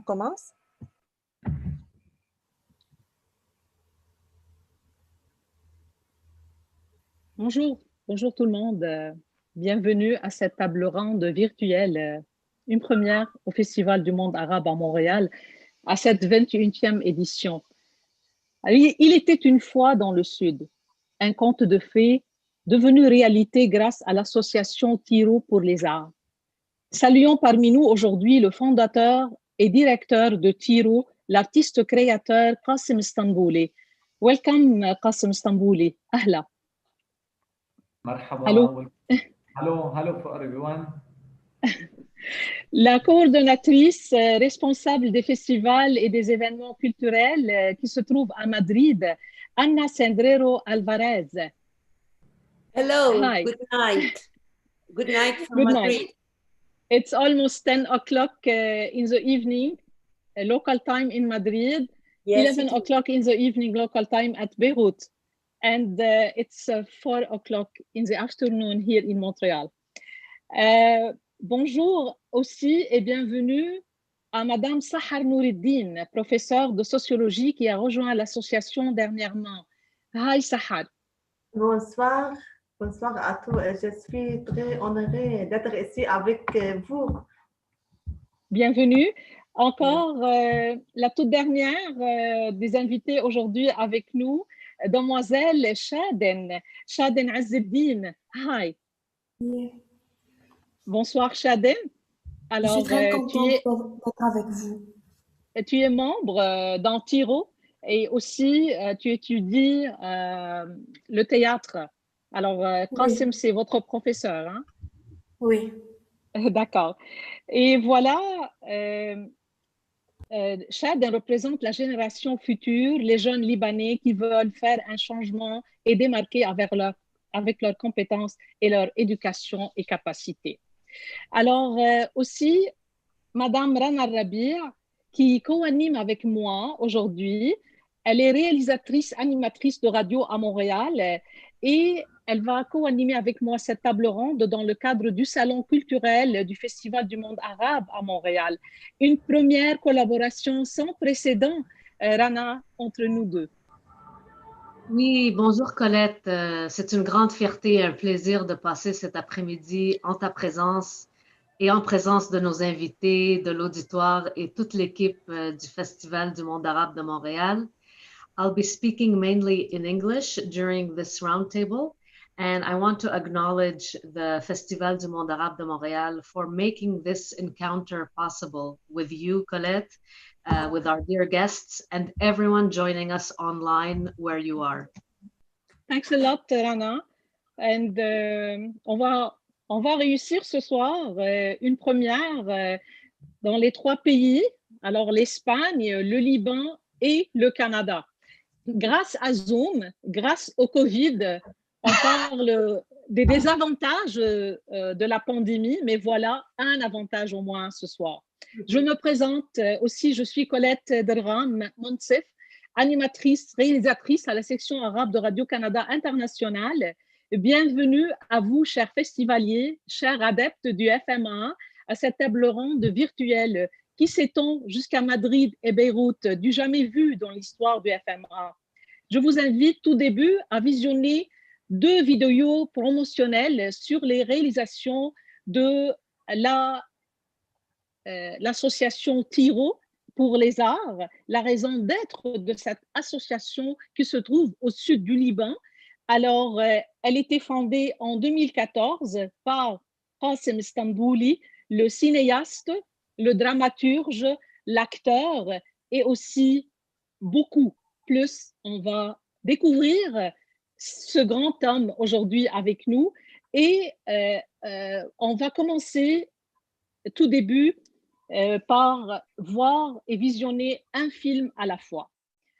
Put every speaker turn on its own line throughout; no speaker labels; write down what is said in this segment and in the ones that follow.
commence.
Bonjour, bonjour tout le monde. Bienvenue à cette table ronde virtuelle, une première au Festival du monde arabe à Montréal, à cette 21e édition. Il était une fois dans le Sud, un conte de fées devenu réalité grâce à l'association Tiro pour les arts. Saluons parmi nous aujourd'hui le fondateur et directeur de Tiro, l'artiste créateur Qasim Stambouli. Welcome Qasim Stambouli. Ahla.
مرحبا.
Allô.
Hello for everyone.
La coordonnatrice responsable des festivals et des événements culturels qui se trouve à Madrid, Anna Sendrero Alvarez.
Hello,
Hi.
good night. Good night from
Good
Madrid.
night. It's almost 10 o'clock in the evening, local time in Madrid,
Yes,
11 o'clock in the evening, local time at Beirut, and it's 4 o'clock in the afternoon here in Montréal. Bonjour aussi et bienvenue à Madame Sahar Noureddine, professeure de sociologie qui a rejoint l'association dernièrement. Hi Sahar.
Bonsoir, bonsoir à tous. Je suis très honorée d'être ici avec vous.
Bienvenue. Encore la toute dernière des invités aujourd'hui avec nous, demoiselle Shaden Azzeddine. Hi.
Oui.
Bonsoir Shaden. Alors,
je suis très contente d'être avec vous.
Tu es membre dans Tiro et aussi tu étudies le théâtre. Alors, Qasim, c'est votre professeur, hein?
Oui.
D'accord. Et voilà, Shaden représente la génération future, les jeunes Libanais qui veulent faire un changement et démarquer avec leurs compétences et leur éducation et capacités. Alors, aussi, Madame Rana Rabia, qui co-anime avec moi aujourd'hui. Elle est réalisatrice, animatrice de radio à Montréal et elle va co-animer avec moi cette table ronde dans le cadre du Salon culturel du Festival du monde arabe à Montréal. Une première collaboration sans précédent, Rana, entre nous deux.
Oui, bonjour Colette. C'est une grande fierté et un plaisir de passer cet après-midi en ta présence et en présence de nos invités, de l'auditoire et toute l'équipe du Festival du monde arabe de Montréal. I'll be speaking mainly in English during this roundtable, and I want to acknowledge the Festival du monde arabe de Montréal for making this encounter possible with you, Colette, with our dear guests, and everyone joining us online where you are.
Thanks a lot, Rana. And on va réussir ce soir une première dans les 3 pays, alors l'Espagne, le Liban et le Canada. Grâce à Zoom, grâce au Covid, on parle des désavantages de la pandémie, mais voilà un avantage au moins ce soir. Je me présente aussi, je suis Colette Derram Monsef, animatrice, réalisatrice à la section arabe de Radio-Canada International. Bienvenue à vous, chers festivaliers, chers adeptes du FMA, à cette table ronde virtuelle qui s'étend jusqu'à Madrid et Beyrouth, du jamais vu dans l'histoire du FMA. Je vous invite tout début à visionner 2 vidéos promotionnelles sur les réalisations de l'association Tiro pour les arts, la raison d'être de cette association qui se trouve au sud du Liban. Alors, elle était fondée en 2014 par Qasim Stambouli, le cinéaste, le dramaturge, l'acteur et aussi beaucoup plus. On va découvrir ce grand homme aujourd'hui avec nous et on va commencer tout début par voir et visionner un film à la fois.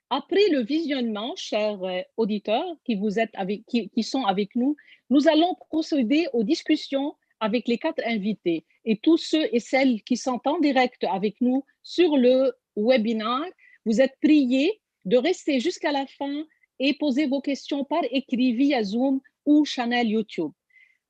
Après le visionnement, chers auditeurs qui sont avec nous, nous allons procéder aux discussions avec les 4 invités et tous ceux et celles qui sont en direct avec nous sur le webinaire. Vous êtes priés de rester jusqu'à la fin et poser vos questions par écrit via Zoom ou channel YouTube.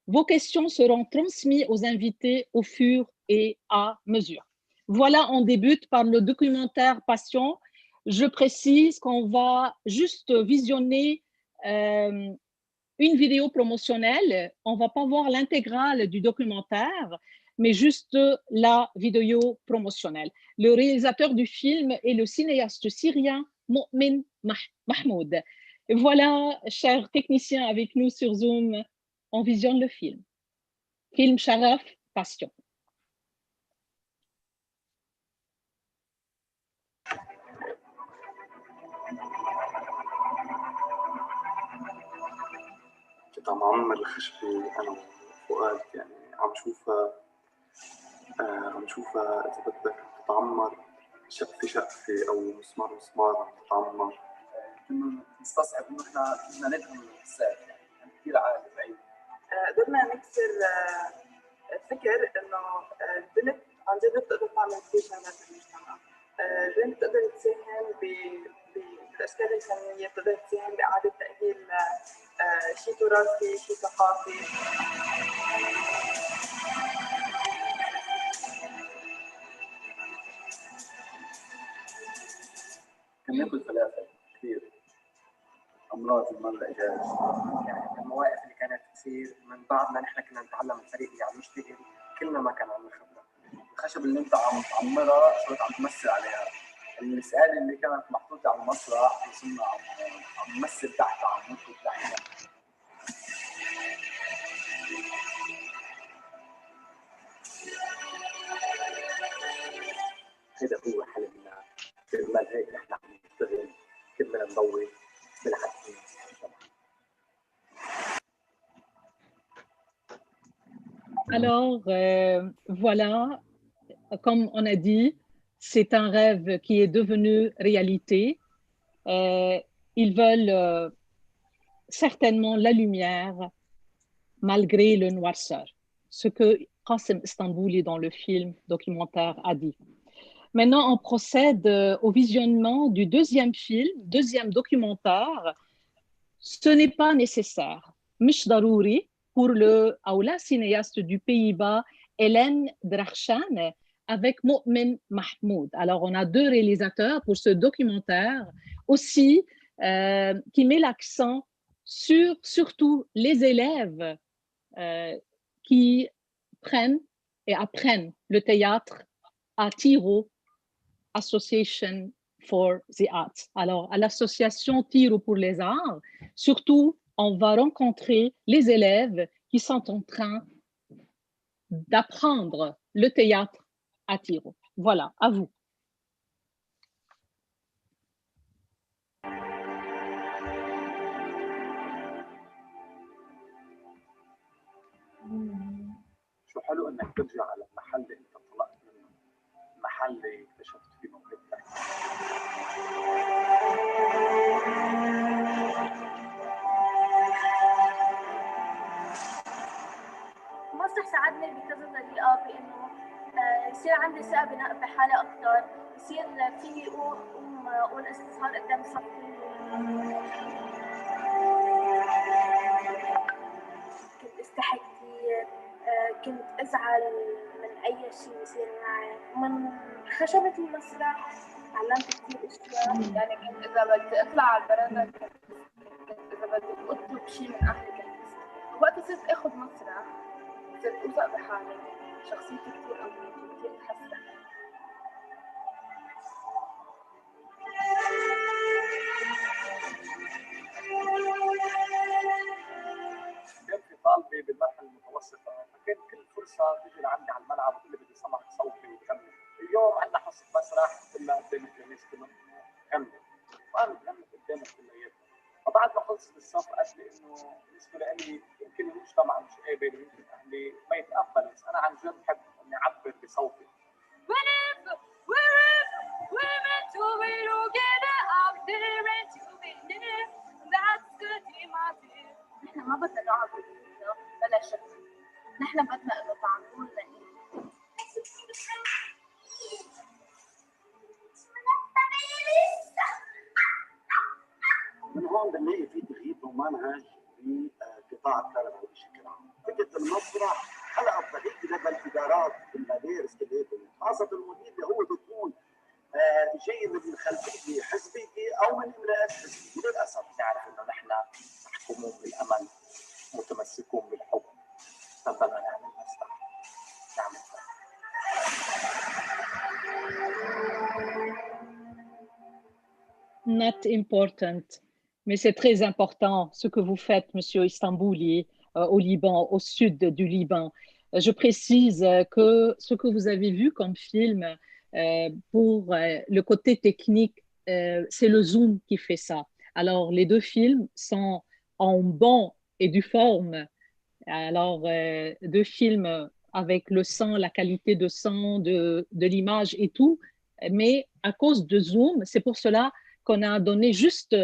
Vos questions seront transmises aux invités au fur et à mesure. Voilà, on débute par le documentaire Passion. Je précise qu'on va juste visionner une vidéo promotionnelle. On ne va pas voir l'intégrale du documentaire, mais juste la vidéo promotionnelle. Le réalisateur du film est le cinéaste syrien Mo'min Mahmoud. Et voilà, chers techniciens avec nous sur Zoom, on visionne le film. Film Sharaf, Passion.
كنت عم عمر الخشبة أنا وفؤاد، يعني عم شوفها إذا بدك تتعمر شقفة شقفة أو مسمار مسمار عم تتعمر. كنا نستصعب إنه إحنا بدنا ندهم بالذات، يعني كثير عالي بعيد. قدرنا نكسر فكر إنه البنت عن جد بتقدر تعمل كثير شغلات بالمجتمع. البنت بتقدر تساهم بالأشكال الفنية، بتقدر تساهم بإعادة تأهيل شيء تراثي، شيء ثقافي. كان ناكل فلافل كثير، أمراض المرة إجاز، يعني المواقف اللي كانت تصير من بعد ما نحن كنا نتعلم الفريق اللي عم يشتغل، كلنا ما كان عندنا خبرة. الخشب اللي أنت عم تعمرها شو عم تمثل عليها؟ المسألة اللي كانت محطوطة على المسرح وصرنا عم نمثل تحتها، عم نركض تحتها. هذا هو حلمنا، كرمال هيك نحن عم نشتغل، كلنا نضوي بالعكس.
Alors, voilà, comme on a dit, c'est un rêve qui est devenu réalité. Ils veulent certainement la lumière malgré le noirceur, ce que Qasim Istanbuli dans le film documentaire a dit. Maintenant, on procède au visionnement du deuxième documentaire. Ce n'est pas nécessaire. Mish Darouri, pour le la cinéaste du Pays-Bas, Hélène Drakhchan, avec Mo'min Mahmoud. Alors, on a deux réalisateurs pour ce documentaire aussi qui met l'accent sur surtout les élèves qui prennent et apprennent le théâtre à Tiro Association for the Arts. Alors, à l'association Tiro pour les arts, surtout, on va rencontrer les élèves qui sont en train d'apprendre le théâtre à Tiro. Voilà, à vous.
شو حلو انك ترجع على المحل اللي انت طلعت منه، المحل اللي اكتشفت فيه موهبتك.
المسرح ساعدني بكذا طريقة، بإنه يصير عندي ثقة بحالي أكتر، يصير فيني أقول استظهار قدام صف. كنت استحي كثير، كنت أزعل من أي شيء يصير معي. من خشبة المسرح تعلمت كثير أشياء، يعني كنت إذا بدي أطلع على البرندة، كنت إذا بدي أطلب شيء من أهلي كنت وقت صرت آخذ مسرح صرت أوثق بحالي، شخصيتي كثير قوية وكثير تحسنت.
كان في طالبة بالمرحلة المتوسطة، فكان كل فرصة تيجي لعندي على الملعب وتقول لي بدي سمع صوتي وكمل. اليوم عندنا حصة مسرح كلها قدام التلاميذ كلهم كمل، وأنا بكمل قدامهم كلياتهم. فبعد ما خلصت الصف قالت لي إنه بالنسبة لي يمكن المجتمع مش قابل ويمكن أهلي ما يتقبل، بس أنا عن جد بحب إني أعبر بصوتي.
نحن ما بدنا نقعد ببيوتنا بلا شك، نحن بدنا انه تعملوا لنا
من هون بنلاقي في تغيير ومنهج بقطاع التربيه بشكل عام. فكره المسرح خلقت طريقه لدى الادارات بالمدارس كلياتهم، خاصه المدير اللي هو بيكون جاي من خلفيه حزبيه او من امراه حزبيه. للاسف نعرف انه نحن محكومون بالامل متمسكون بالحب، فبدنا نعمل مصلحه نعمل صح.
Not important, mais c'est très important ce que vous faites, Monsieur Istanbouli, au Liban, au sud du Liban. Je précise que ce que vous avez vu comme film, pour le côté technique, c'est le zoom qui fait ça. Alors, les deux films sont en bon et due forme. Alors, deux films avec le son, la qualité de son, de l'image et tout, mais à cause de zoom, c'est pour cela qu'on a donné juste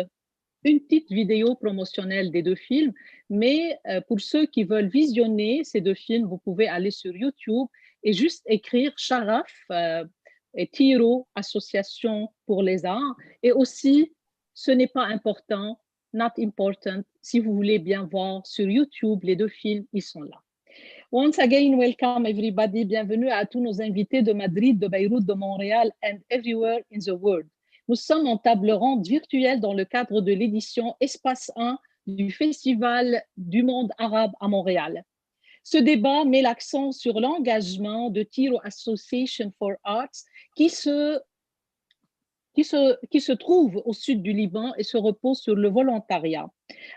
une petite vidéo promotionnelle des deux films, mais pour ceux qui veulent visionner ces deux films, vous pouvez aller sur YouTube et juste écrire Sharaf et Tiro, Association pour les arts. Et aussi, ce n'est pas important, not important. Si vous voulez bien voir sur YouTube, les deux films, ils sont là. Once again, welcome everybody. Bienvenue à tous nos invités de Madrid, de Beyrouth, de Montréal and everywhere in the world. Nous sommes en table ronde virtuelle dans le cadre de l'édition Espace 1 du Festival du monde arabe à Montréal. Ce débat met l'accent sur l'engagement de Tiro Association for Arts qui se trouve au sud du Liban et se repose sur le volontariat.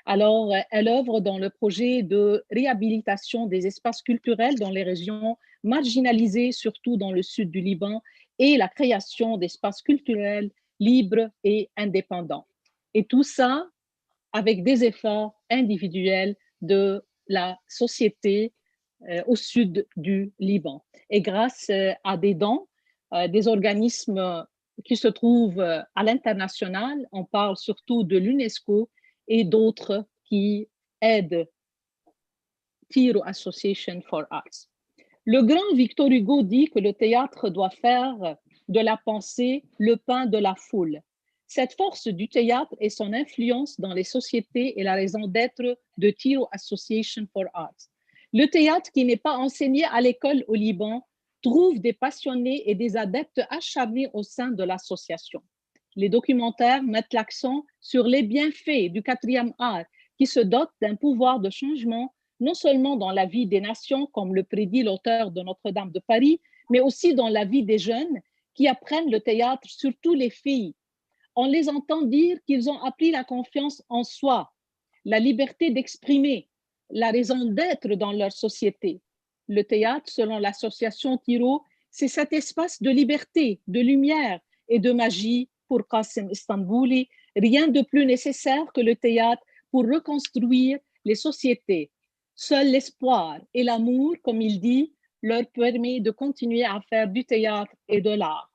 Alors, elle œuvre dans le projet de réhabilitation des espaces culturels dans les régions marginalisées, surtout dans le sud du Liban, et la création d'espaces culturels libres et indépendants. Et tout ça avec des efforts individuels de la société au sud du Liban. Et grâce à des dons, des organismes qui se trouvent à l'international, on parle surtout de l'UNESCO et d'autres qui aident Tiro Association for Arts. Le grand Victor Hugo dit que le théâtre doit faire de la pensée le pain de la foule. Cette force du théâtre et son influence dans les sociétés est la raison d'être de Tiro Association for Arts. Le théâtre qui n'est pas enseigné à l'école au Liban trouve des passionnés et des adeptes acharnés au sein de l'association. Les documentaires mettent l'accent sur les bienfaits du quatrième art qui se dote d'un pouvoir de changement non seulement dans la vie des nations, comme le prédit l'auteur de Notre-Dame de Paris, mais aussi dans la vie des jeunes qui apprennent le théâtre, surtout les filles. On les entend dire qu'ils ont appris la confiance en soi, la liberté d'exprimer, la raison d'être dans leur société. Le théâtre, selon l'association Tiro, c'est cet espace de liberté, de lumière et de magie pour Qasem Istanbouli. Rien de plus nécessaire que le théâtre pour reconstruire les sociétés. Seul l'espoir et l'amour, comme il dit, leur permet de continuer à faire du théâtre et de l'art.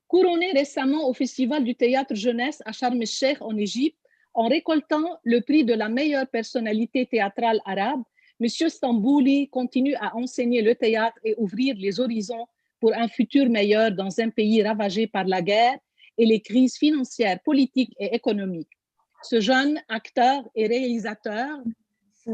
Couronné récemment au Festival du théâtre jeunesse à Sharm el-Sheikh en Égypte, en récoltant le prix de la meilleure personnalité théâtrale arabe, M. Stambouli continue à enseigner le théâtre et ouvrir les horizons pour un futur meilleur dans un pays ravagé par la guerre et les crises financières, politiques et économiques. Ce jeune acteur et réalisateur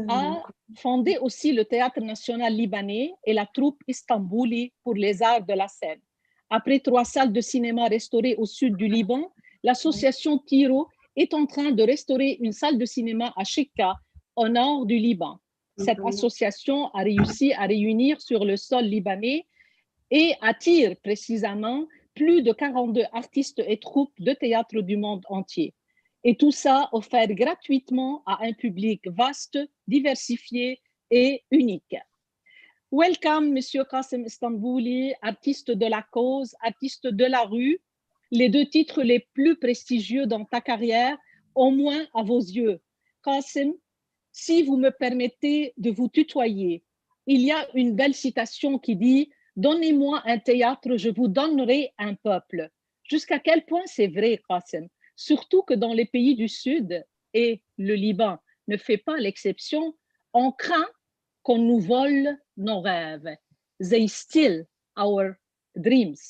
a fondé aussi le Théâtre national libanais et la troupe Istanbouli pour les arts de la scène. Après 3 salles de cinéma restaurées au sud du Liban, l'association Tiro est en train de restaurer une salle de cinéma à Shikka, au nord du Liban. Cette association a réussi à réunir sur le sol libanais et attire précisément plus de 42 artistes et troupes de théâtre du monde entier. Et tout ça offert gratuitement à un public vaste, diversifié et unique. Welcome, Monsieur Qasem Istanbouli, artiste de la cause, artiste de la rue, les 2 titres les plus prestigieux dans ta carrière, au moins à vos yeux. Qasem, si vous me permettez de vous tutoyer, il y a une belle citation qui dit « Donnez-moi un théâtre, je vous donnerai un peuple ». Jusqu'à quel point c'est vrai, Qasem? Surtout que dans les pays du Sud, et le Liban ne fait pas l'exception, on craint qu'on nous vole nos rêves. They steal our dreams.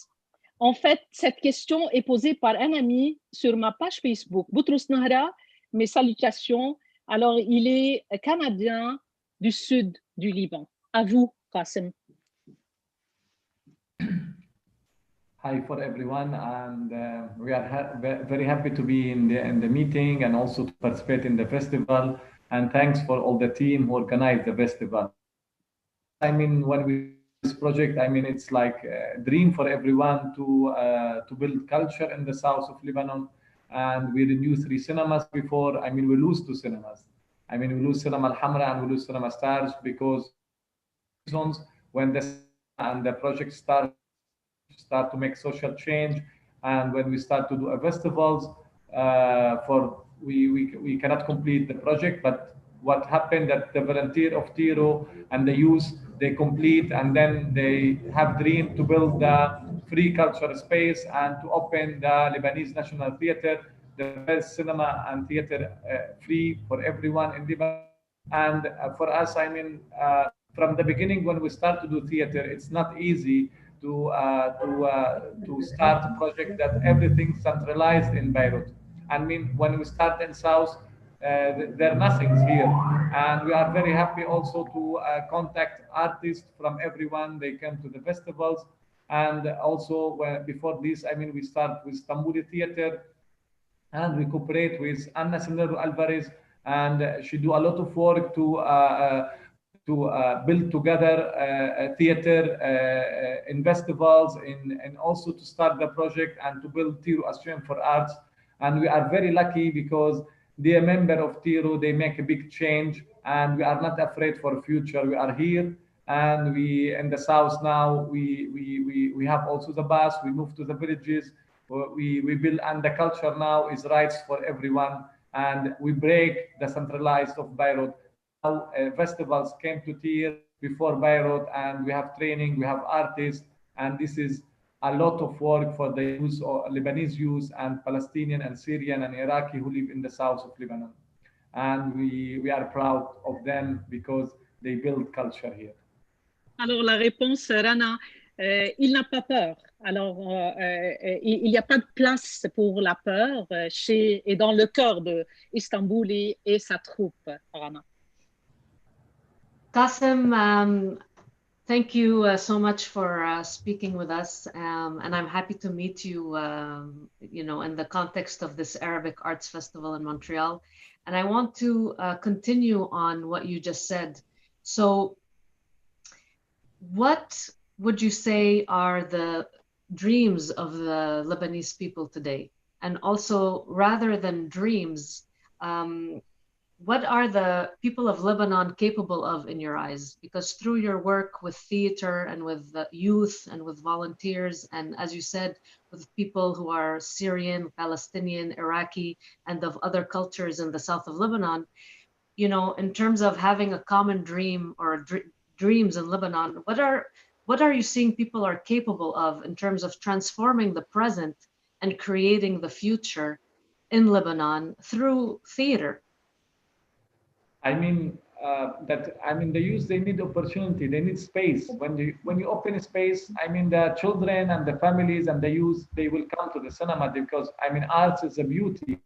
En fait, cette question est posée par un ami sur ma page Facebook. Boutrous Nahra, mes salutations. Alors, il est canadien du sud du Liban. À vous, Qasem.
Hi for everyone, and we are very happy to be in the meeting and also to participate in the festival. And thanks for all the team who organized the festival. I mean, when we start this project, I mean, it's like a dream for everyone to build culture in the south of Lebanon. And we renew 3 cinemas before. I mean, we lose 2 cinemas. I mean, we lose Cinema Al Hamra and we lose Cinema Stars because reasons when the cinema and the project start to make social change, and when we start to do a festivals for we cannot complete the project. But what happened that the volunteer of Tiro and the youth, they complete, and then they have dream to build the free culture space and to open the Lebanese National Theater, the first cinema and theater free for everyone in Lebanon. And for us, I mean, from the beginning when we start to do theater, it's not easy to start a project that everything centralized in Beirut. I mean, when we start in South, there are nothings here, and we are very happy also to contact artists from everyone. They come to the festivals, and also before this, I mean, we start with Stambuli Theater, and we cooperate with Anna Senero Alvarez, and she do a lot of work to build together a theater in festivals, and also to start the project and to build Tiro Association for Arts. And we are very lucky because they are a member of Tiro, they make a big change, and we are not afraid for future. We are here, and we in the south now, we have also the bus, we move to the villages, we build, and the culture now is rights for everyone, and we break the centralized of Beirut. Now festivals came to Tir before Beirut, and we have training, we have artists, and this is a lot of work for the youth, or Lebanese youth, and Palestinian and Syrian and Iraqi who live in the south of Lebanon. And we are proud of them because they build culture here.
Alors, la réponse, Rana, il n'a pas peur. Alors, il n'y a pas de place pour la peur chez et dans le cœur de Istanbul et sa troupe, Rana.
Qasim, thank you so much for speaking with us, and I'm happy to meet you, you know, in the context of this Arabic Arts Festival in Montreal. And I want to continue on what you just said. So, what would you say are the dreams of the Lebanese people today? And also, rather than dreams, what are the people of Lebanon capable of in your eyes? Because through your work with theater and with the youth and with volunteers, and as you said, with people who are Syrian, Palestinian, Iraqi, and of other cultures in the south of Lebanon, you know, in terms of having a common dream or dreams in Lebanon, what are you seeing people are capable of in terms of transforming the present and creating the future in Lebanon through theater?
I mean, the youth, they need opportunity, they need space. When you open a space, I mean, the children and the families and the youth, they will come to the cinema because I mean, arts is a beauty,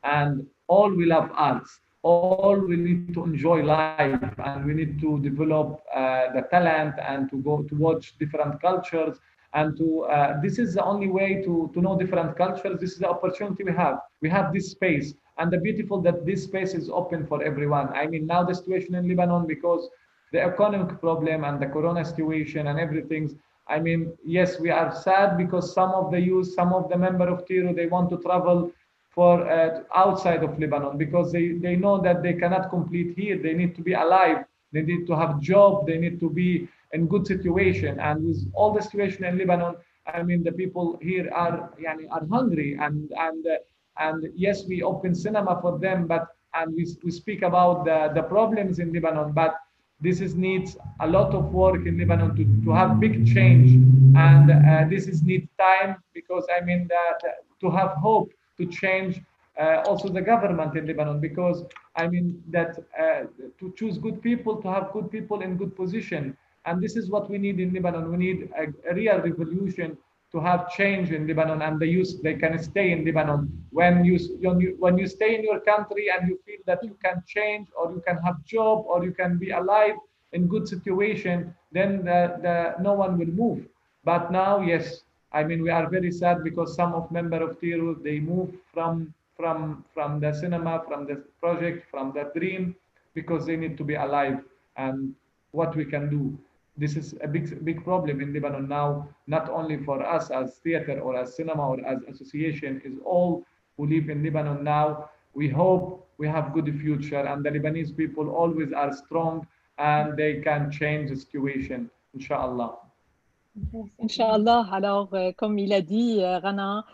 and all we love arts. All we need to enjoy life, and we need to develop the talent and to go to watch different cultures, and to this is the only way to know different cultures. This is the opportunity we have. We have this space, and the beautiful that this space is open for everyone. I mean, now the situation in Lebanon, because the economic problem and the corona situation and everything, I mean, yes, we are sad because some of the youth, some of the member of Tiro, they want to travel for outside of Lebanon because they know that they cannot complete here. They need to be alive, they need to have job, they need to be in good situation. And with all the situation in Lebanon, I mean, the people here are are hungry, and yes, we open cinema for them, but and we speak about the problems in Lebanon, but this is needs a lot of work in Lebanon to have big change, and this is need time, because I mean that to have hope to change also the government in Lebanon, because I mean that to choose good people, to have good people in good position, and this is what we need in Lebanon. We need a real revolution to have change in Lebanon, and the youth, they can stay in Lebanon. When you stay in your country and you feel that you can change, or you can have job, or you can be alive in good situation, then no one will move. But now, yes, I mean, we are very sad because some of member of Tiro, they move from the cinema, from the project, from the dream, because they need to be alive. And what we can do, this is a big problem in Lebanon now, not only for us as theater or as cinema or as association, is all who live in Lebanon now. We hope we have good future, and the Lebanese people always are strong and they can change the situation, inshallah.
Inch'Allah. Alors, comme il a dit, Rana,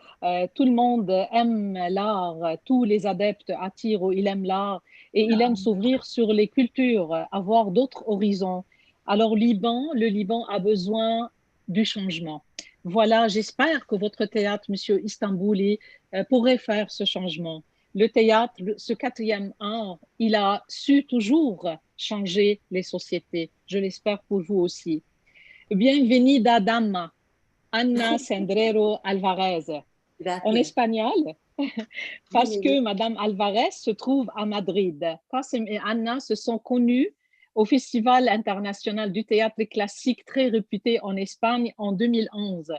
tout le monde aime l'art, tous les adeptes à Tiro, ils aiment l'art et ils aiment s'ouvrir sur les cultures, avoir d'autres horizons. Alors, le Liban a besoin du changement. Voilà, j'espère que votre théâtre, Monsieur Istanbuli, pourrait faire ce changement. Le théâtre, ce quatrième art, il a su toujours changer les sociétés. Je l'espère pour vous aussi. Bienvenida dama, Anna Sendrero Alvarez.
Gracias.
En espagnol, parce que Madame Alvarez se trouve à Madrid. Qasim et Anna se sont connus au Festival international du théâtre classique très réputé en Espagne en 2011.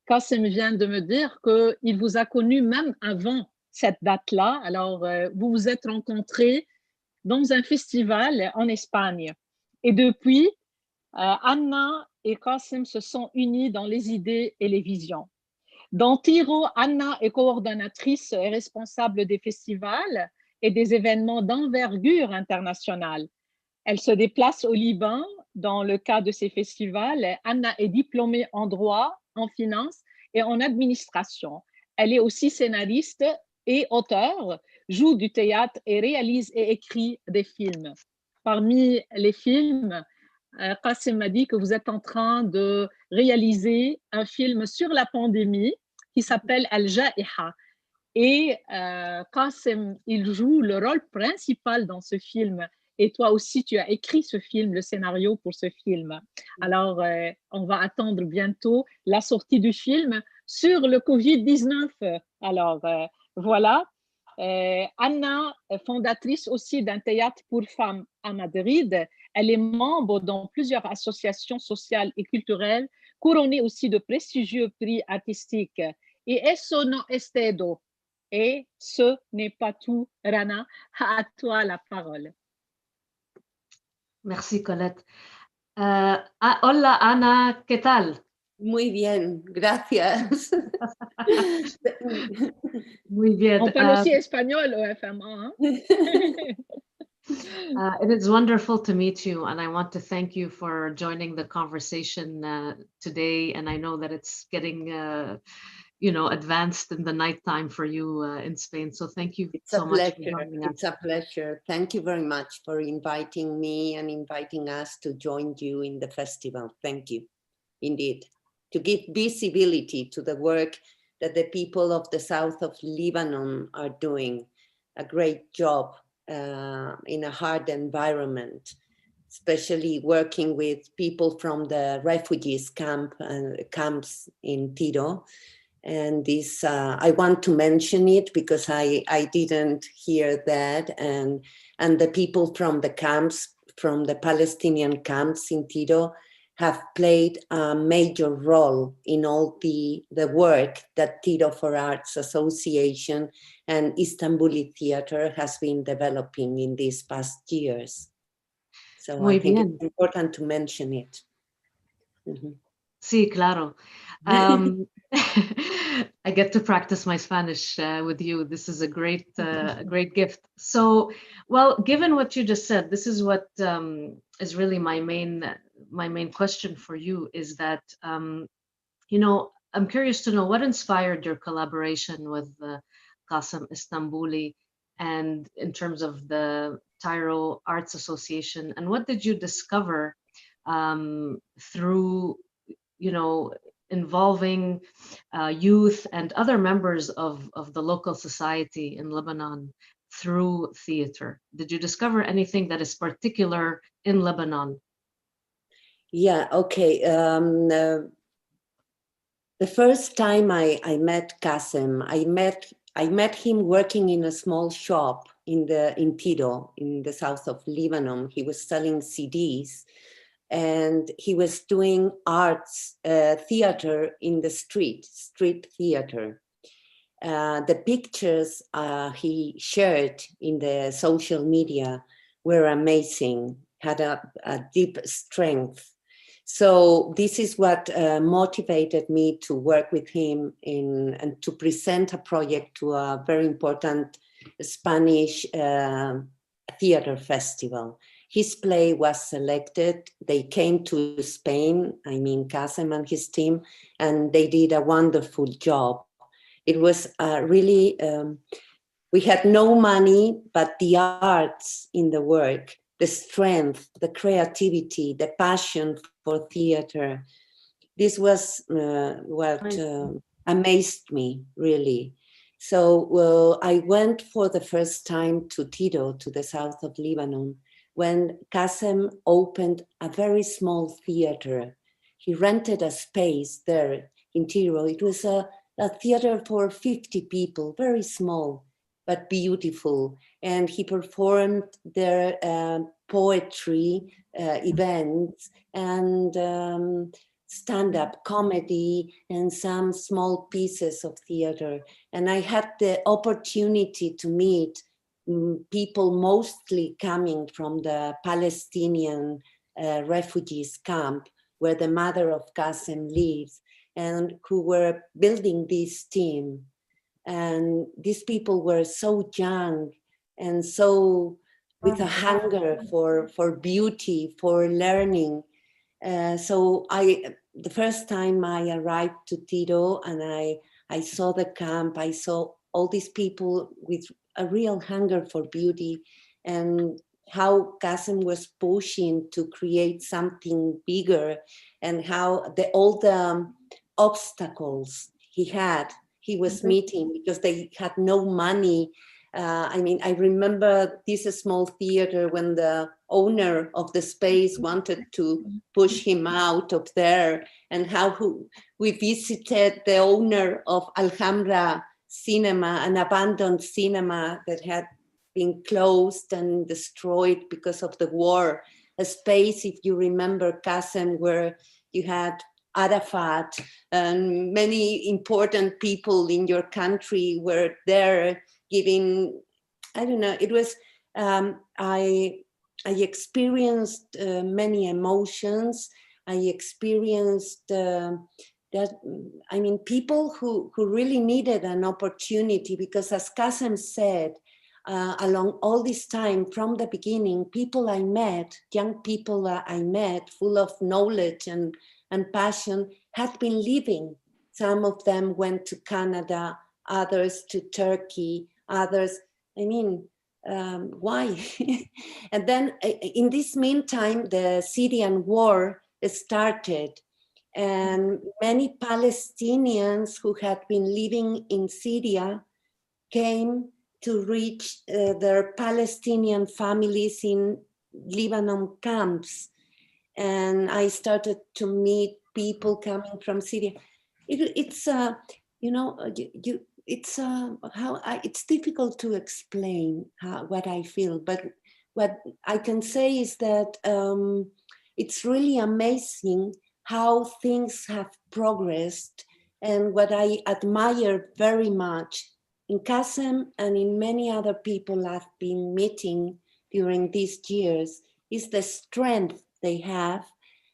Qasim vient de me dire qu'il vous a connu même avant cette date-là. Alors, vous vous êtes rencontrés dans un festival en Espagne. Et depuis, Anna et Qasim se sont unis dans les idées et les visions. Dans Tiro, Anna est coordonnatrice et responsable des festivals et des événements d'envergure internationale. Elle se déplace au Liban dans le cadre de ces festivals. Anna est diplômée en droit, en finance et en administration. Elle est aussi scénariste et auteure, joue du théâtre et réalise et écrit des films. Parmi les films, Qasim m'a dit que vous êtes en train de réaliser un film sur la pandémie qui s'appelle Al-Ja'iha. Et Qasim, il joue le rôle principal dans ce film. Et toi aussi, tu as écrit ce film, le scénario pour ce film. Alors, on va attendre bientôt la sortie du film sur le Covid-19. Alors, voilà. Anna, fondatrice aussi d'un théâtre pour femmes à Madrid, elle est membre dans plusieurs associations sociales et culturelles, couronnée aussi de prestigieux prix artistiques. Et eso no es todo. Et ce n'est pas tout, Rana. À toi la parole.
Merci, Colette. Hola, Ana, ¿qué tal?
Muy bien, gracias.
Muy bien.
On parle aussi espagnol au FMA.
It is wonderful to meet you, and I want to thank you for joining the conversation today. And I know that it's getting, advanced in the nighttime for you in Spain. So thank you so much for joining us.
It's a pleasure. Thank you very much for inviting me and inviting us to join you in the festival. Thank you, indeed, to give visibility to the work that the people of the south of Lebanon are doing. A great job in a hard environment, especially working with people from the refugees camps in Tiro. And this, I want to mention it because I didn't hear that. And the people from the camps, from the Palestinian camps in Tiro, have played a major role in all the work that Tiro for Arts Association and Istanbuli Theatre has been developing in these past years. So
Muy
I think
bien.
it's important to mention it. Mm-hmm.
Sí, claro. I get to practice my Spanish with you. This is a great gift. So, well, given what you just said, this is what is really my main question for you is that, I'm curious to know what inspired your collaboration with Qasim Istanbuli and in terms of the Tiro Arts Association, and what did you discover through, involving youth and other members of the local society in Lebanon through theater? Did you discover anything that is particular in Lebanon?
Yeah, okay. The first time I met Qasim, I met him working in a small shop in Tiro, in the south of Lebanon. He was selling CDs. and he was doing arts theater in the street theater. The pictures he shared in the social media were amazing, had a deep strength. So this is what motivated me to work with him and to present a project to a very important Spanish theater festival. His play was selected. They came to Spain, I mean, Kasem and his team, and they did a wonderful job. It was really, we had no money, but the arts in the work, the strength, the creativity, the passion for theater. This was what amazed me, really. So I went for the first time to Tiro, to the south of Lebanon, when Kasem opened a very small theater. He rented a space there in Tiro. It was a theater for 50 people, very small, but beautiful. And he performed their poetry events and stand-up comedy and some small pieces of theater. And I had the opportunity to meet people mostly coming from the Palestinian refugees camp where the mother of Kasem lives, and who were building this team. And these people were so young and so with a hunger for beauty, for learning. So the first time I arrived to Tiro and I saw the camp, I saw all these people with a real hunger for beauty, and how Kasem was pushing to create something bigger, and how all the obstacles he was meeting because they had no money. I mean, I remember this small theater when the owner of the space wanted to push him out of there, and how we visited the owner of Alhambra Cinema, an abandoned cinema that had been closed and destroyed because of the war. A space, if you remember, Kasem, where you had Arafat and many important people in your country were there giving, I don't know, it was, I experienced many emotions. I experienced that, I mean, people who really needed an opportunity, because as Kasem said, along all this time from the beginning, people I met, young people I met, full of knowledge and passion, had been leaving. Some of them went to Canada, others to Turkey, others, I mean, why? And then in this meantime, the Syrian war started, and many Palestinians who had been living in Syria came to reach their Palestinian families in Lebanon camps. And I started to meet people coming from Syria. It's you know, it's difficult to explain what I feel, but what I can say is that it's really amazing how things have progressed. And what I admire very much in Kasem and in many other people I've been meeting during these years is the strength they have,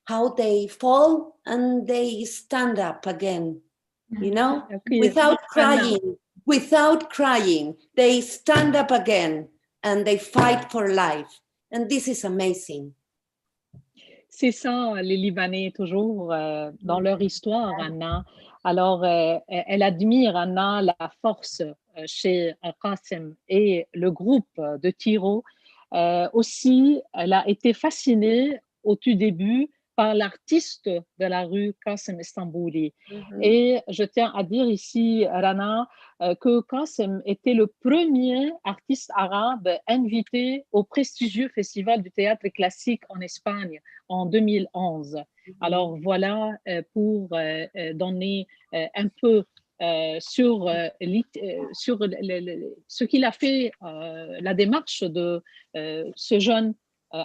how they fall and they stand up again, you know, without crying, they stand up again and they fight for life. And this is amazing.
C'est ça, les Libanais, toujours dans leur histoire, Anna. Alors, elle admire, Anna, la force chez Qassem et le groupe de Tiro. Aussi, elle a été fascinée au tout début par l'artiste de la rue Qassem Istanbuli. Et je tiens à dire ici, Rana, que Qassem était le premier artiste arabe invité au prestigieux Festival du théâtre classique en Espagne en 2011. Alors voilà, pour donner un peu sur ce qu'il a fait, la démarche de ce jeune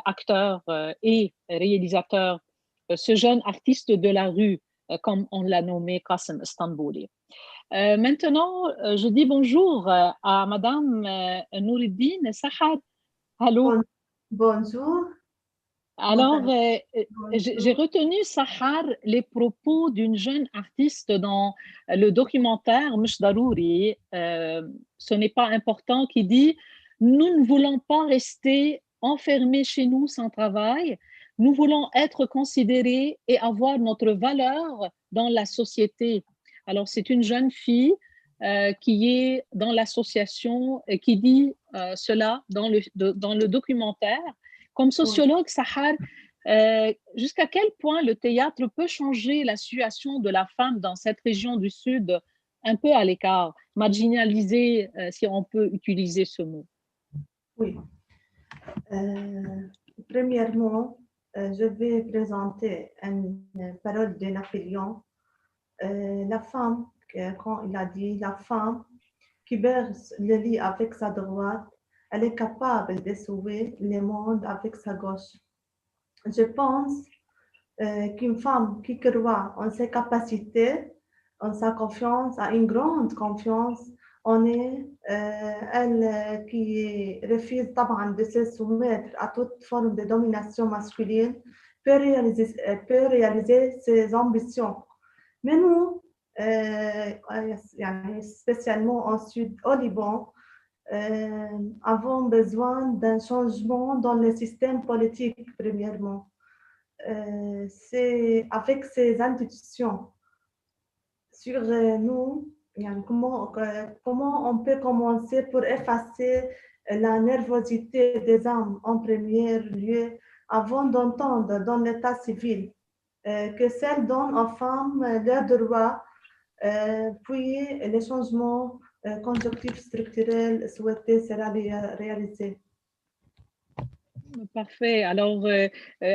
acteur et réalisateur, ce jeune artiste de la rue, comme on l'a nommé Qasim Istanbuli. Maintenant, je dis bonjour à Madame Noureddine Sahar. Allô?
Bonjour.
Alors, j'ai
Bonjour.
retenu, Sahar, les propos d'une jeune artiste dans le documentaire Mouch Darouri, ce n'est pas important, qui dit « Nous ne voulons pas rester enfermés chez nous sans travail, nous voulons être considérés et avoir notre valeur dans la société. » Alors, c'est une jeune fille qui est dans l'association et qui dit cela dans le documentaire. Comme sociologue, Sahar, jusqu'à quel point le théâtre peut changer la situation de la femme dans cette région du Sud, un peu à l'écart, marginalisée, si on peut utiliser ce mot?
Oui. Premièrement, je vais présenter une parole de Napoléon. La femme, quand il a dit, la femme qui berce le lit avec sa droite, elle est capable de sauver le monde avec sa gauche. Je pense qu'une femme qui croit en ses capacités, en sa confiance, a une grande confiance en elle qui refuse de se soumettre à toute forme de domination masculine, peut réaliser ses ambitions. Mais nous, spécialement au Sud, au Liban, avons besoin d'un changement dans le système politique, premièrement. C'est avec ces institutions sur nous, comment on peut commencer pour effacer la nervosité des hommes en premier lieu avant d'entendre dans l'état civil que celle donne aux femmes leurs droits, puis les changements conjonctifs structurels souhaités sera réalisé.
Parfait. Alors,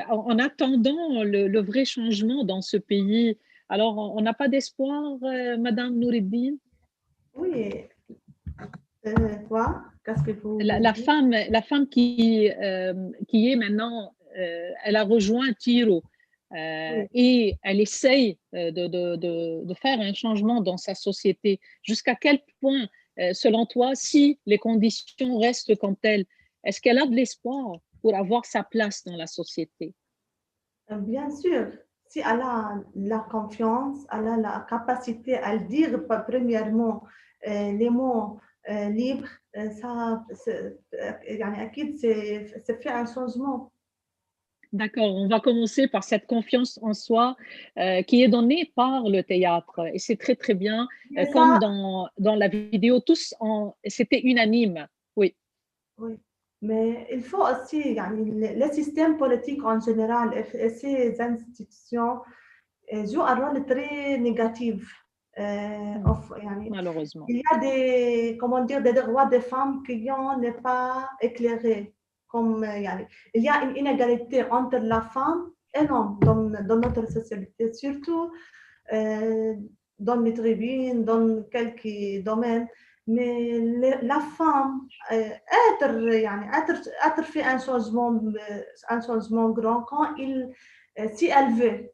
en attendant le vrai changement dans ce pays, alors on n'a pas d'espoir, Madame Noureddine?
Oui. Quoi? Qu'est-ce que vous
la femme qui est maintenant, elle a rejoint Tiro
Oui.
et elle essaye de faire un changement dans sa société. Jusqu'à quel point, selon toi, si les conditions restent comme telles, est-ce qu'elle a de l'espoir pour avoir sa place dans la société?
Bien sûr, si elle a la confiance, elle a la capacité à le dire, premièrement, les mots libres, ça fait un changement.
D'accord, on va commencer par cette confiance en soi qui est donnée par le théâtre. Et c'est très, très bien. Comme dans la vidéo, c'était unanime. Oui.
Oui, mais il faut aussi, le système politique en général et ses institutions jouent un rôle très négatif.
Malheureusement.
Il y a des droits des femmes qui n'est pas éclairés. Il y a une inégalité entre la femme et l'homme dans notre société, surtout dans les tribunes, dans quelques domaines. Mais la femme, être fait un changement grand quand si elle veut.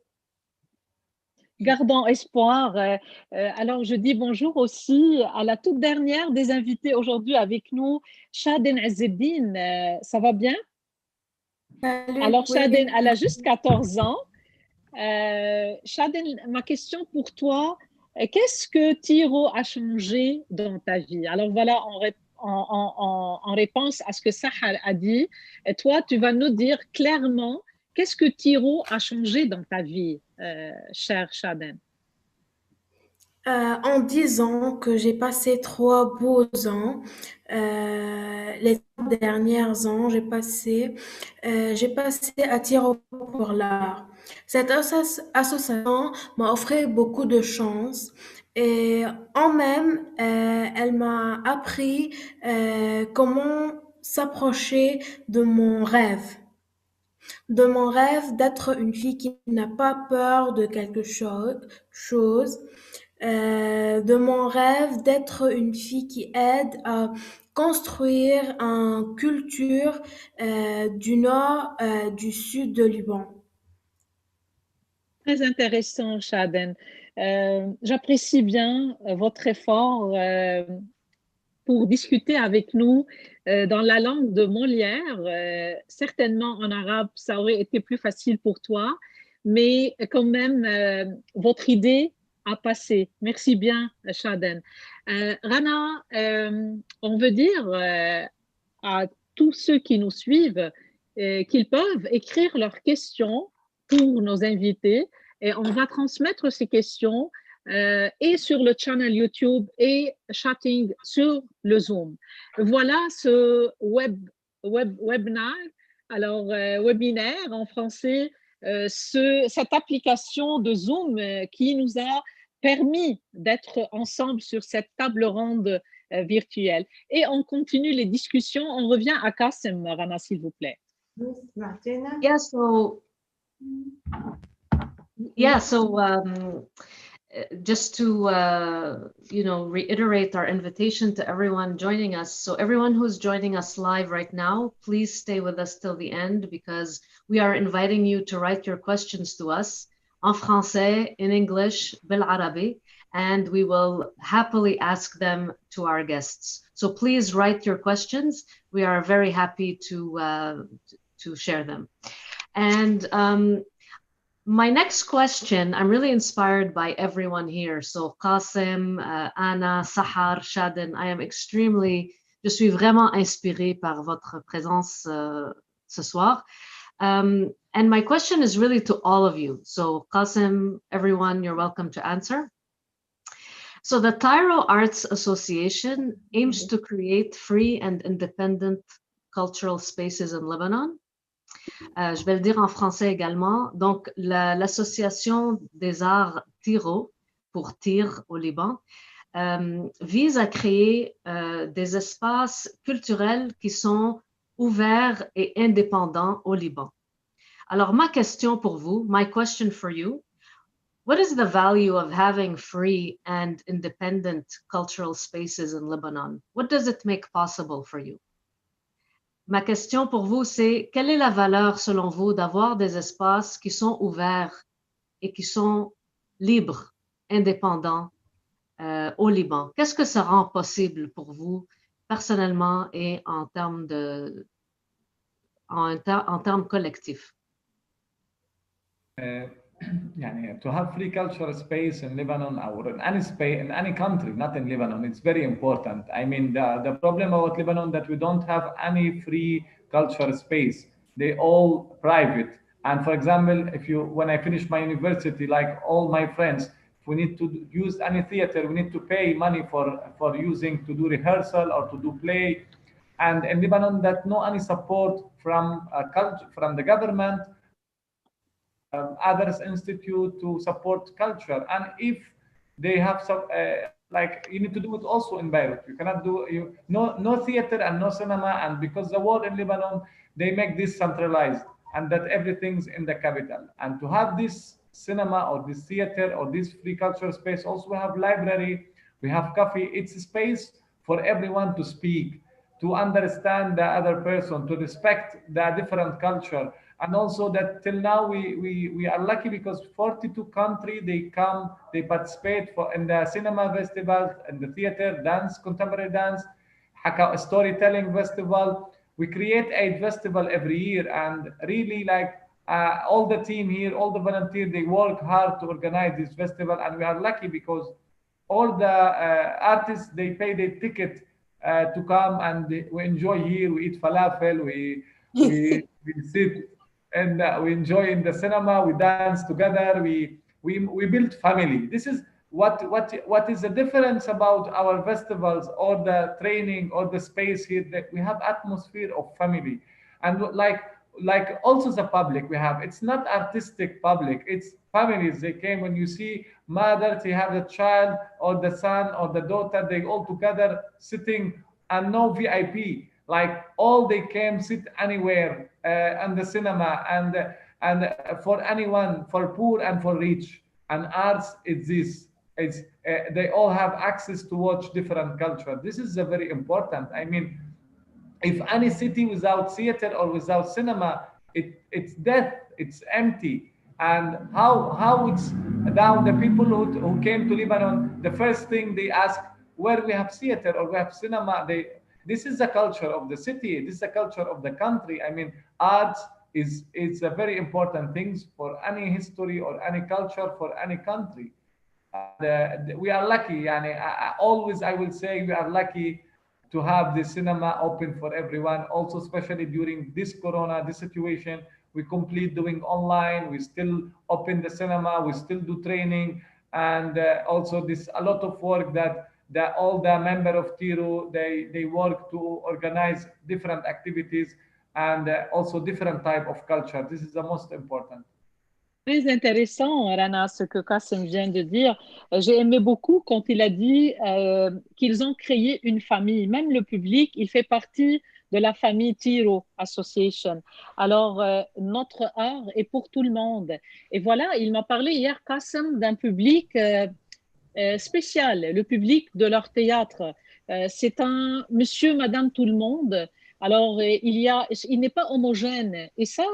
Gardons espoir. Alors, je dis bonjour aussi à la toute dernière des invités aujourd'hui avec nous, Shaden Azzeddine. Ça va bien?
Salut,
Alors,
oui.
Shaden, elle a juste 14 ans. Shaden, ma question pour toi, qu'est-ce que Tiro a changé dans ta vie? Alors voilà, en réponse à ce que Sahar a dit, toi, tu vas nous dire clairement qu'est-ce que Tiro a changé dans ta vie, cher Shaden?
En 10 ans que j'ai passé 3 beaux ans, les 3 derniers ans, j'ai passé à Tiro pour l'art. Cette association m'a offert beaucoup de chance et en même, elle m'a appris comment s'approcher de mon rêve d'être une fille qui n'a pas peur de quelque chose, de mon rêve d'être une fille qui aide construire une culture du nord, du sud de Liban.
Très intéressant, Shaden. J'apprécie bien votre effort pour discuter avec nous dans la langue de Molière. Certainement en arabe, ça aurait été plus facile pour toi, mais quand même, votre idée a passé. Merci bien, Shaden. Rana, on veut dire à tous ceux qui nous suivent qu'ils peuvent écrire leurs questions pour nos invités et on va transmettre ces questions et sur le channel YouTube et chatting sur le Zoom. Voilà ce webinaire, alors webinaire en français, cette application de Zoom qui nous a permis d'être ensemble sur cette table ronde virtuelle. Et on continue les discussions. On revient à Qasim, Rana, s'il vous plaît.
Yeah, so just to reiterate our invitation to everyone joining us. So everyone who's joining us live right now, please stay with us till the end because we are inviting you to write your questions to us en français, in English, بالعربي, and we will happily ask them to our guests. So please write your questions. We are very happy to share them. And my next question, I'm really inspired by everyone here. So Qasim, Anna, Sahar, Shaden, je suis vraiment inspirée par votre présence ce soir. And my question is really to all of you. So Qasim, everyone, you're welcome to answer. So the Tyro Arts Association aims to create free and independent cultural spaces in Lebanon. Je vais le dire en français également. Donc, l'Association des arts Tiro, pour Tyr au Liban, vise à créer des espaces culturels qui sont ouverts et indépendants au Liban. Alors, ma question pour vous, my question for you, what is the value of having free and independent cultural spaces in Lebanon? What does it make possible for you? Ma question pour vous, c'est quelle est la valeur, selon vous, d'avoir des espaces qui sont ouverts et qui sont libres, indépendants au Liban? Qu'est-ce que ça rend possible pour vous, personnellement et en termes collectifs?
To have free cultural space in Lebanon or in any space in any country, not in Lebanon, it's very important. I mean, the problem about Lebanon that we don't have any free cultural space. They all private. And for example, when I finish my university, like all my friends, if we need to use any theater, we need to pay money for using to do rehearsal or to do play. And in Lebanon, that no any support from the government. Others institute to support culture, and if they have some like you need to do it also in Beirut. You cannot do no theater and no cinema, and because the war in Lebanon, they make this centralized and that everything's in the capital. And to have this cinema or this theater or this free cultural space, also we have library, we have coffee. It's a space for everyone to speak, to understand the other person, to respect the different culture. And also that till now we are lucky because 42 countries they participate in the cinema festival, in the theater, dance, contemporary dance, storytelling festival. We create a festival every year, and really like all the team here, all the volunteers, they work hard to organize this festival, and we are lucky because all the artists they pay their ticket to come, and we enjoy here. We eat falafel, we sit and we enjoy in the cinema. We dance together. We build family. This is what is the difference about our festivals or the training or the space here, that we have atmosphere of family. And like also the public we have, it's not artistic public, it's families. They came, when you see mothers, they have the child or the son or the daughter, they all together sitting, and no VIP, like all they came sit anywhere and the cinema, and for anyone, for poor and for rich. And arts is this, they all have access to watch different culture. This is a very important. I mean, if any city without theater or without cinema, it's death, it's empty. And how it's now the people who came to Lebanon, the first thing they ask, where we have theater or we have cinema, this is the culture of the city, this is the culture of the country. I mean, art is a very important thing for any history or any culture for any country. We are lucky, and always I will say we are lucky to have the cinema open for everyone. Also, especially during this Corona, this situation, we complete doing online. We still open the cinema. We still do training, and also this a lot of work that all the member of Tiro they work to organize different activities and also different type of culture. This is the most important.
Très intéressant, Rana, ce que Kassim vient de dire. J'ai aimé beaucoup quand il a dit qu'ils ont créé une famille. Même le public, il fait partie de la famille Tiro Association. Alors, notre art est pour tout le monde. Et voilà, il m'a parlé hier, Kassim, d'un public spécial, le public de leur théâtre. C'est un monsieur, madame, tout le monde. Alors, il n'est pas homogène. Et ça,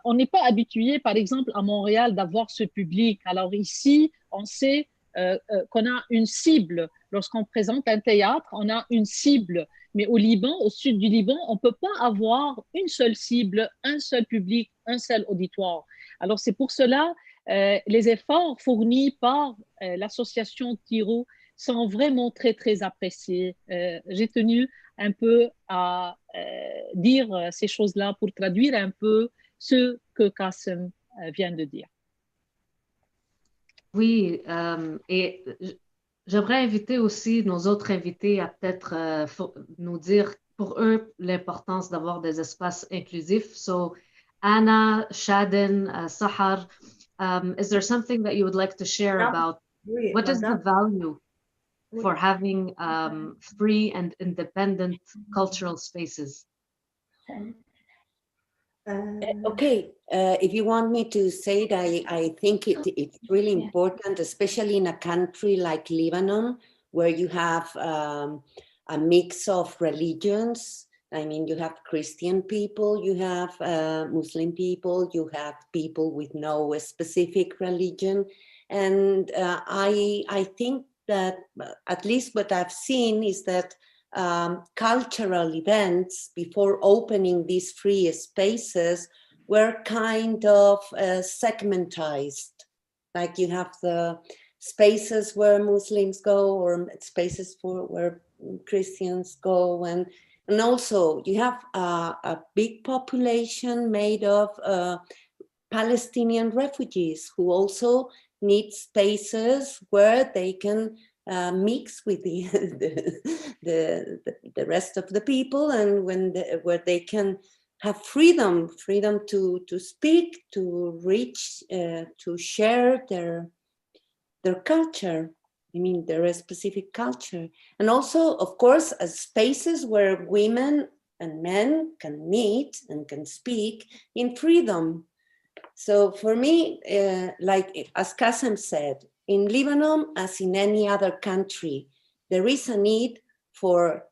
on n'est pas habitué, par exemple, à Montréal, d'avoir ce public. Alors ici, on sait qu'on a une cible. Lorsqu'on présente un théâtre, on a une cible. Mais au Liban, au sud du Liban, on ne peut pas avoir une seule cible, un seul public, un seul auditoire. Alors c'est pour cela, les efforts fournis par l'association Tiro sont vraiment très, très appréciés. J'ai tenu un peu à dire ces choses-là pour traduire un peu ce que Kassim vient de dire.
Oui, et j'aimerais inviter aussi nos autres invités à peut-être nous dire pour eux l'importance d'avoir des espaces inclusifs. So, Anna, Shaden, Sahar, is there something that you would like to share about what is the value for having free and independent cultural spaces?
Okay, if you want me to say it, I think it's really important, especially in a country like Lebanon, where you have a mix of religions. I mean, you have Christian people, you have Muslim people, you have people with no specific religion. And I think that at least what I've seen is that cultural events before opening these free spaces were kind of segmentized. Like you have the spaces where Muslims go or spaces where Christians go. And also you have a big population made of Palestinian refugees who also need spaces where they can mix with the rest of the people, and where they can have freedom to speak, to reach, to share their culture. I mean, their specific culture, and also, of course, as spaces where women and men can meet and can speak in freedom. So for me, like as Kassim said, in Lebanon, as in any other country, there is a need for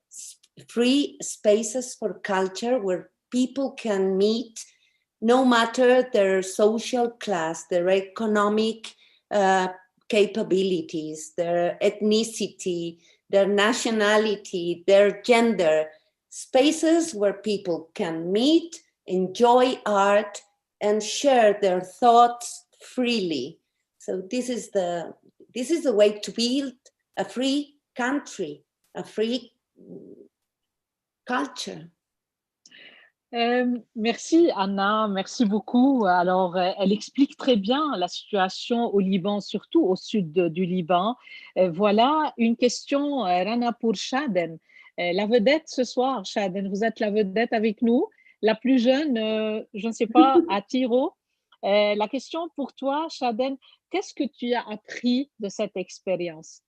free spaces for culture where people can meet, no matter their social class, their economic capabilities, their ethnicity, their nationality, their gender. Spaces where people can meet, enjoy art, and share their thoughts freely. So this is the way to build a free country, a free culture.
Merci Anna, merci beaucoup. Alors, elle explique très bien la situation au Liban, surtout au sud du Liban. Voilà une question, Rana, pour Shaden. La vedette ce soir, Shaden, vous êtes la vedette avec nous, la plus jeune, je ne sais pas, à Tiro. La question pour toi, Shaden, qu'est-ce que tu as appris de cette expérience?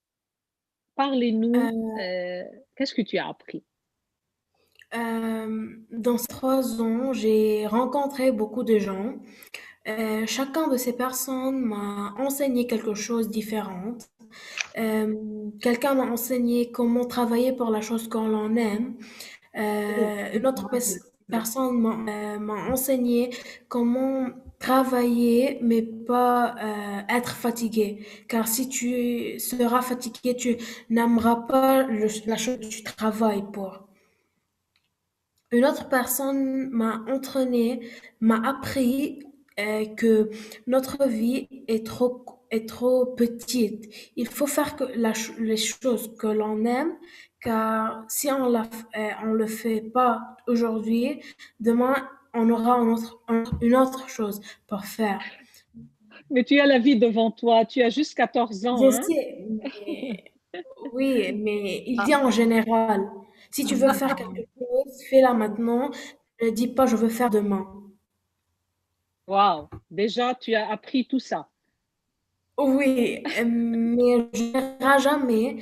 Parlez-nous, qu'est-ce que tu as appris?
Dans ces 3 ans, j'ai rencontré beaucoup de gens. Chacun de ces personnes m'a enseigné quelque chose de différent. Quelqu'un m'a enseigné comment travailler pour la chose qu'on l'on aime. Une autre personne m'a enseigné comment travailler mais pas être fatigué. Car si tu seras fatigué, tu n'aimeras pas la chose que tu travailles pour. Une autre personne m'a entraîné, m'a appris que notre vie est trop petite. Il faut faire les choses que l'on aime, car si on le fait pas aujourd'hui, demain on aura une autre chose pour faire.
Mais tu as la vie devant toi, tu as juste 14 ans,
Je
hein?
sais, oui, mais il dit en général, si tu veux faire quelque chose, fais-la maintenant. Ne dis pas je veux faire demain.
Waouh, déjà tu as appris tout ça.
Oui, mais je ne verrai jamais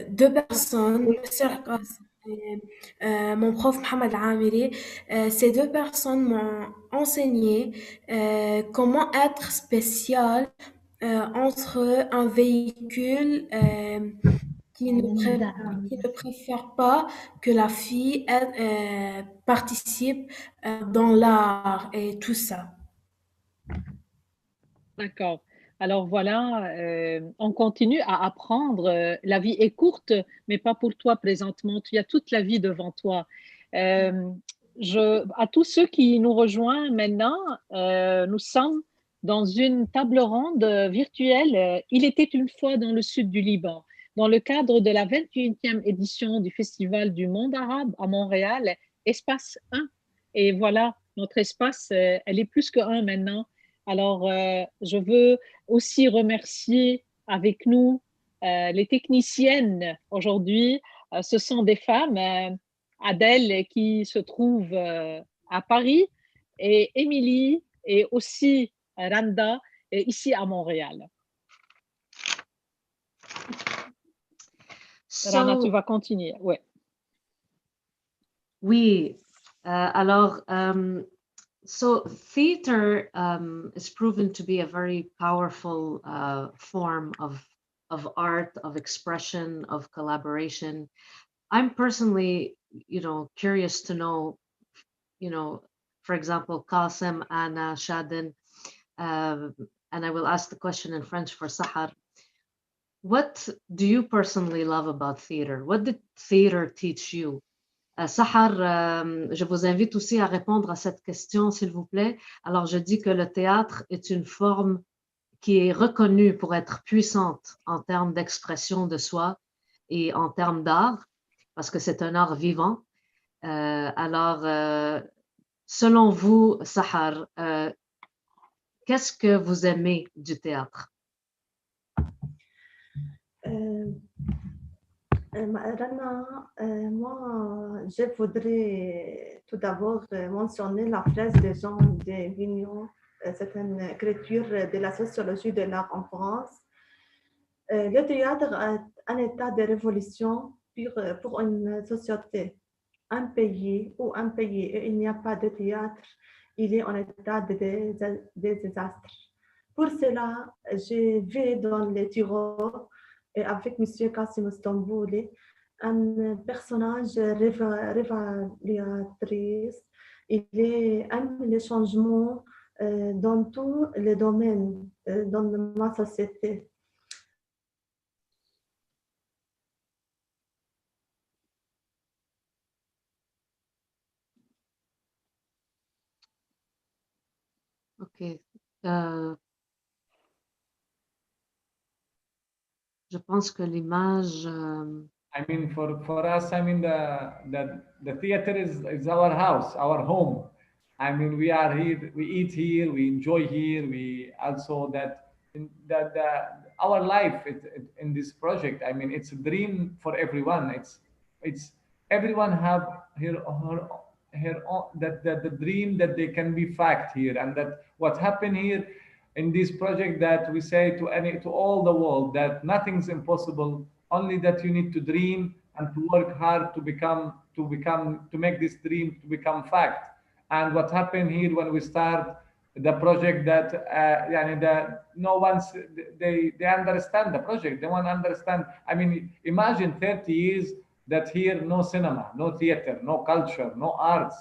deux personnes, mon prof Mohamed Amiri, ces deux personnes m'ont enseigné comment être spécial entre un véhicule qui ne préfère pas que la fille participe dans l'art et tout ça.
D'accord. Alors voilà, on continue à apprendre. La vie est courte, mais pas pour toi présentement. Tu as toute la vie devant toi. Euh, à tous ceux qui nous rejoignent maintenant, nous sommes dans une table ronde virtuelle. Il était une fois dans le sud du Liban, dans le cadre de la 21e édition du Festival du monde arabe à Montréal, espace 1. Et voilà, notre espace, elle est plus que 1 maintenant. Alors, je veux aussi remercier avec nous les techniciennes aujourd'hui. Ce sont des femmes, Adèle qui se trouve à Paris et Émilie et aussi Randa ici à Montréal. Rana, tu vas continuer. Ouais.
Oui, alors, so theater is proven to be a very powerful form of art, of expression, of collaboration. I'm personally, curious to know, for example, Qasim, Anna, Shadin, and I will ask the question in French for Sahar. What do you personally love about theater? What did theater teach you? Sahar, je vous invite aussi à répondre à cette question, s'il vous plaît. Alors, je dis que le théâtre est une forme qui est reconnue pour être puissante en termes d'expression de soi et en termes d'art, parce que c'est un art vivant. Alors, selon vous, Sahar, qu'est-ce que vous aimez du théâtre?
Rana, moi, je voudrais tout d'abord mentionner la phrase de Jean de Vignon. C'est une écriture de la sociologie de l'art en France. Le théâtre est un état de révolution pour une société. Un pays où un pays et il n'y a pas de théâtre, il est en état de désastre. Pour cela, je vais dans les Tyrol et avec M. Kassim Stambouli, un personnage révélatrice. Il est un des changements dans tous les domaines dans ma société.
Ok. Je pense que l'image.
I mean, for us, I mean, the theater is our house, our home. I mean, we are here, we eat here, we enjoy here. We also our life in this project. I mean, it's a dream for everyone. It's everyone have here that the dream that they can be fact here, and that what happened here in this project, that we say to all the world that nothing's impossible, only that you need to dream and to work hard to make this dream to become fact. And what happened here when we start the project that يعني no one's they understand the project. They want to understand. I mean, imagine 30 years that here no cinema, no theater, no culture, no arts,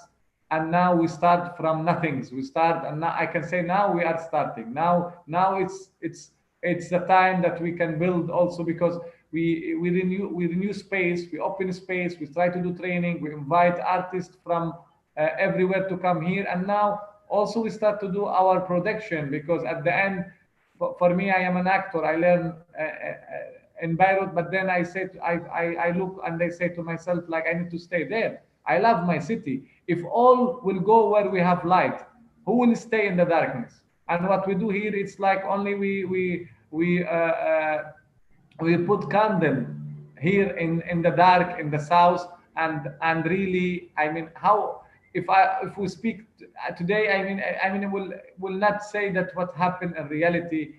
and now we start from nothings. We start, and now I can say now we are starting. Now it's the time that we can build also, because we renew space, we open space, we try to do training, we invite artists from everywhere to come here, and now also we start to do our production, because at the end, for me, I am an actor. I learn in Beirut, but then I say I look and I say to myself, like, I need to stay there. I love my city. If all will go where we have light, who will stay in the darkness? And what we do here, it's like only we put candle here in the dark in the south, and really, I mean, how if we speak today, I mean will not say that what happened in reality.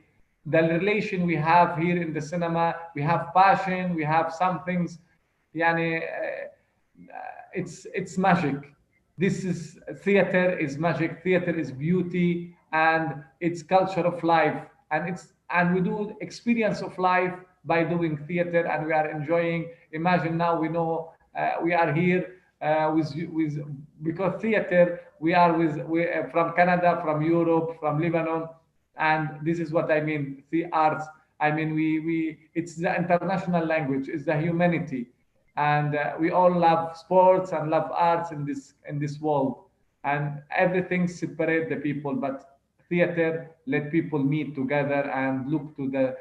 The relation we have here in the cinema, we have passion, we have some things, yani, it's magic. This is theater is magic, theater is beauty, and it's culture of life, and we do experience of life by doing theater, and we are enjoying. Imagine now we know we are here with because theater we are we from Canada, from Europe, from Lebanon, and this is what I mean. The arts, I mean, we it's the international language, it's the humanity, and we all love sports and love arts in this world, and everything separate the people, but theater let people meet together and look to the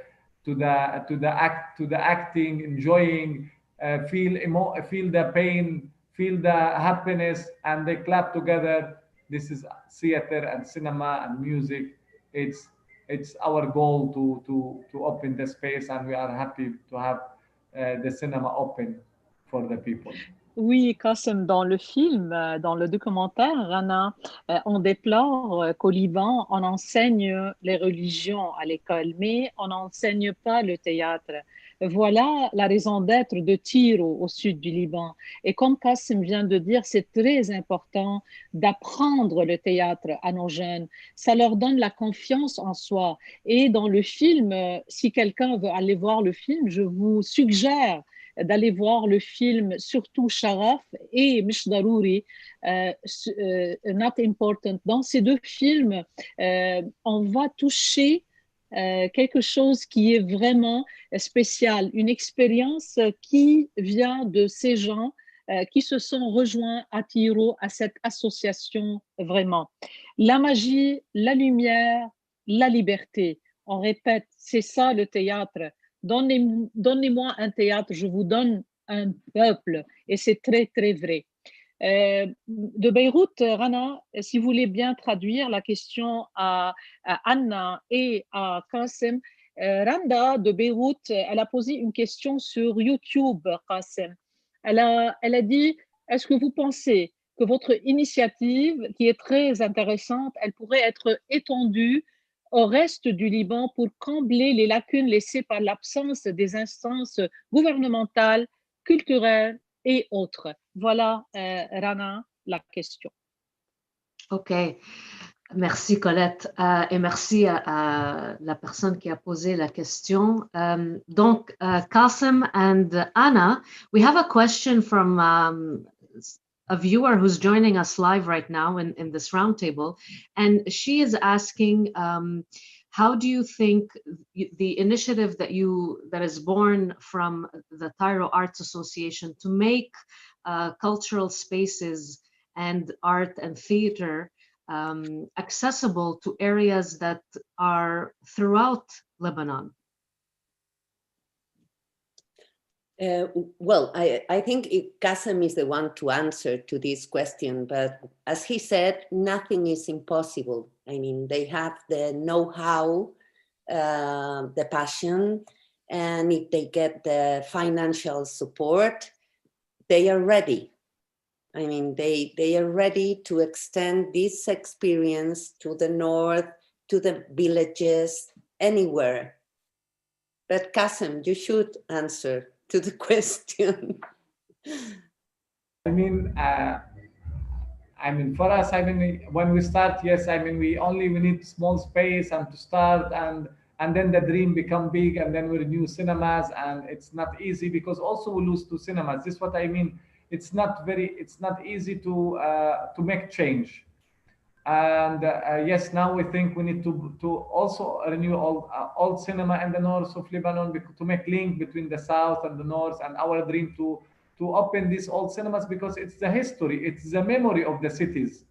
acting, enjoying, feel the pain, feel the happiness, and they clap together. This is theater and cinema and music. It's our goal to open the space, and we are happy to have the cinema open for the people.
Oui, Qassem, dans le film, dans le documentaire, Rana, on déplore qu'au Liban, on enseigne les religions à l'école, mais on n'enseigne pas le théâtre. Voilà la raison d'être de Tiro, au sud du Liban. Et comme Qassem vient de dire, c'est très important d'apprendre le théâtre à nos jeunes. Ça leur donne la confiance en soi. Et dans le film, si quelqu'un veut aller voir le film, je vous suggère d'aller voir le film, surtout Sharaf et Mish Darouri, Not Important. Dans ces deux films, on va toucher quelque chose qui est vraiment spécial, une expérience qui vient de ces gens qui se sont rejoints à Tiro, à cette association vraiment. La magie, la lumière, la liberté. On répète, c'est ça le théâtre. Donnez-moi un théâtre, je vous donne un peuple. Et c'est très, très vrai. De Beyrouth, Rana, si vous voulez bien traduire la question à Anna et à Qassem. Randa de Beyrouth, elle a posé une question sur YouTube, Qassem. Elle a dit, est-ce que vous pensez que votre initiative, qui est très intéressante, elle pourrait être étendue au reste du Liban pour combler les lacunes laissées par l'absence des instances gouvernementales, culturelles et autres? Voilà, Rana, la question.
OK. Merci, Colette. Et merci à la personne qui a posé la question. Donc, Qassem and Anna, we have a question from a viewer who's joining us live right now in this roundtable, and she is asking, how do you think the initiative that is born from the Cairo Arts Association to make cultural spaces and art and theater accessible to areas that are throughout Lebanon?
Well, I think Qassem is the one to answer to this question, but as he said, nothing is impossible. I mean, they have the know-how, the passion, and if they get the financial support, they are ready. I mean, they are ready to extend this experience to the north, to the villages, anywhere. But Qassem, you should answer to the question.
I mean, I mean, for us, I mean, when we start, yes, I mean, we need small space and to start, and then the dream become big, and then we renew cinemas, and it's not easy because also we lose to cinemas. This is what I mean. It's not easy to make change. And yes, now we think we need to also renew all cinema in the north of Lebanon to make link between the south and the north, and our dream to open these old cinemas because it's the history, it's the memory of the cities.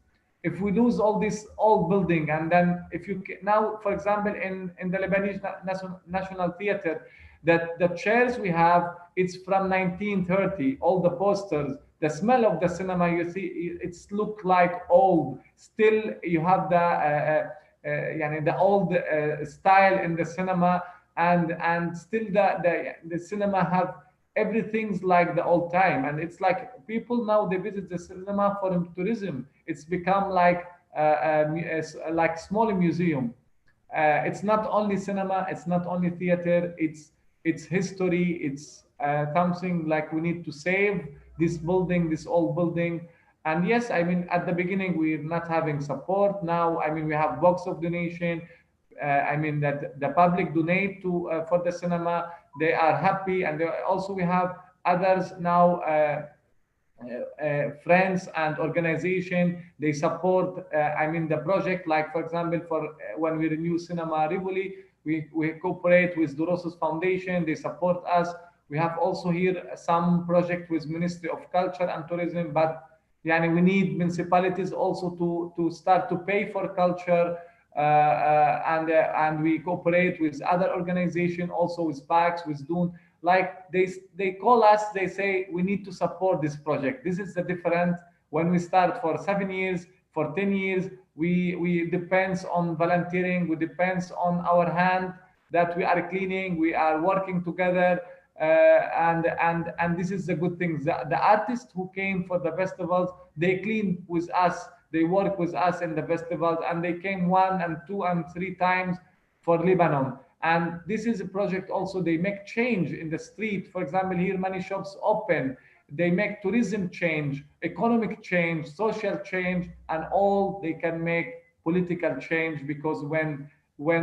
If we lose all this old building, and then if you now, for example, in the Lebanese National Theater, that the chairs we have, it's from 1930, all the posters, the smell of the cinema, you see, it's look like old. Still, you have the old style in the cinema, and still the cinema have everything's like the old time, and it's like people now they visit the cinema for tourism. It's become like small museum. It's not only cinema, it's not only theater, it's history, it's something like we need to save this building, this old building. And yes, I mean, at the beginning, we're not having support. Now, I mean, we have box of donation. I mean, that the public donate to for the cinema. They are happy. And also we have others now, friends and organization, they support I mean the project, like for example, for when we renew cinema Rivoli, we cooperate with Dorosos Foundation, they support us. We have also here some project with Ministry of Culture and Tourism, but yani, we need municipalities also to start to pay for culture, and we cooperate with other organizations, also with PACs, with DUN. Like they call us, they say we need to support this project. This is the difference. When we start for 7 years, for 10 years, we depends on volunteering, we depends on our hand that we are cleaning, we are working together, and this is the good thing. The artists who came for the festivals, they clean with us, they work with us in the festivals, and they came 1 and 2 and 3 times for Lebanon. And this is a project also, they make change in the street. For example, here many shops open, they make tourism change, economic change, social change, and all they can make political change, because when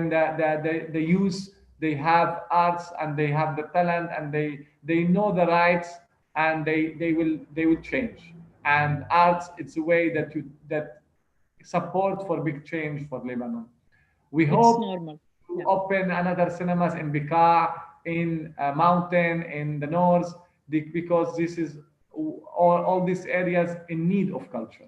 the youth, they have arts and they have the talent and they know the rights, and they will change. And arts, it's a way that support for big change for Lebanon. We hope
normal.
to open another cinemas in Bekaa, in Mountain, in the north, because this is all these areas in need of culture.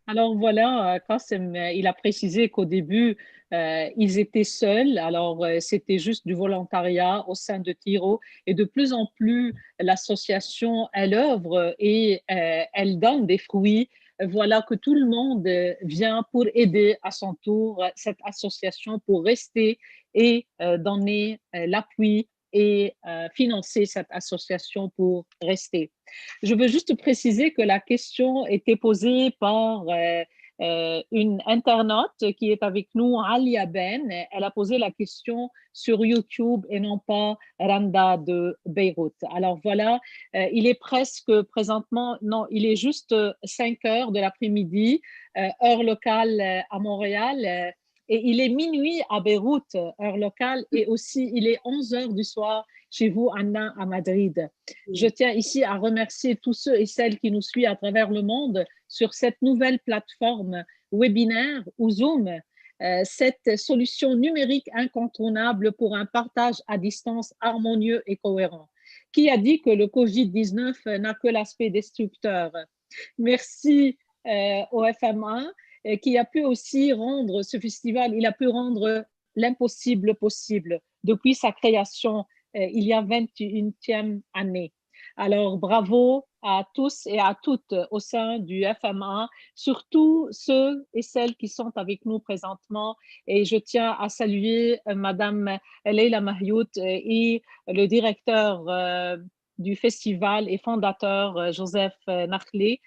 Alors voilà, Qasim, il a précisé qu'au début, ils étaient seuls. Alors, c'était juste du volontariat au sein de Tiro. Et de plus en plus, l'association, elle œuvre et elle donne des fruits. Voilà que tout le monde vient pour aider à son tour cette association pour rester et donner l'appui et financer cette association pour rester. Je veux juste préciser que la question était posée par une internaute qui est avec nous, Alia Ben. Elle a posé la question sur YouTube et non pas Randa de Beyrouth. Alors voilà, il est presque présentement, non, il est juste 5 heures de l'après-midi, heure locale à Montréal. Et il est minuit à Beyrouth, heure locale, et aussi il est 11 heures du soir chez vous, Anna, à Madrid. Je tiens ici à remercier tous ceux et celles qui nous suivent à travers le monde sur cette nouvelle plateforme webinaire ou Zoom, cette solution numérique incontournable pour un partage à distance harmonieux et cohérent. Qui a dit que le Covid-19 n'a que l'aspect destructeur? Merci au FMA qui a pu aussi rendre ce festival, il a pu rendre l'impossible possible depuis sa création il y a 21e année. Alors, bravo à tous et à toutes au sein du FMA, surtout ceux et celles qui sont avec nous présentement. Et je tiens à saluer Madame Leila Mahyout et le directeur du festival et fondateur Joseph Nachlé,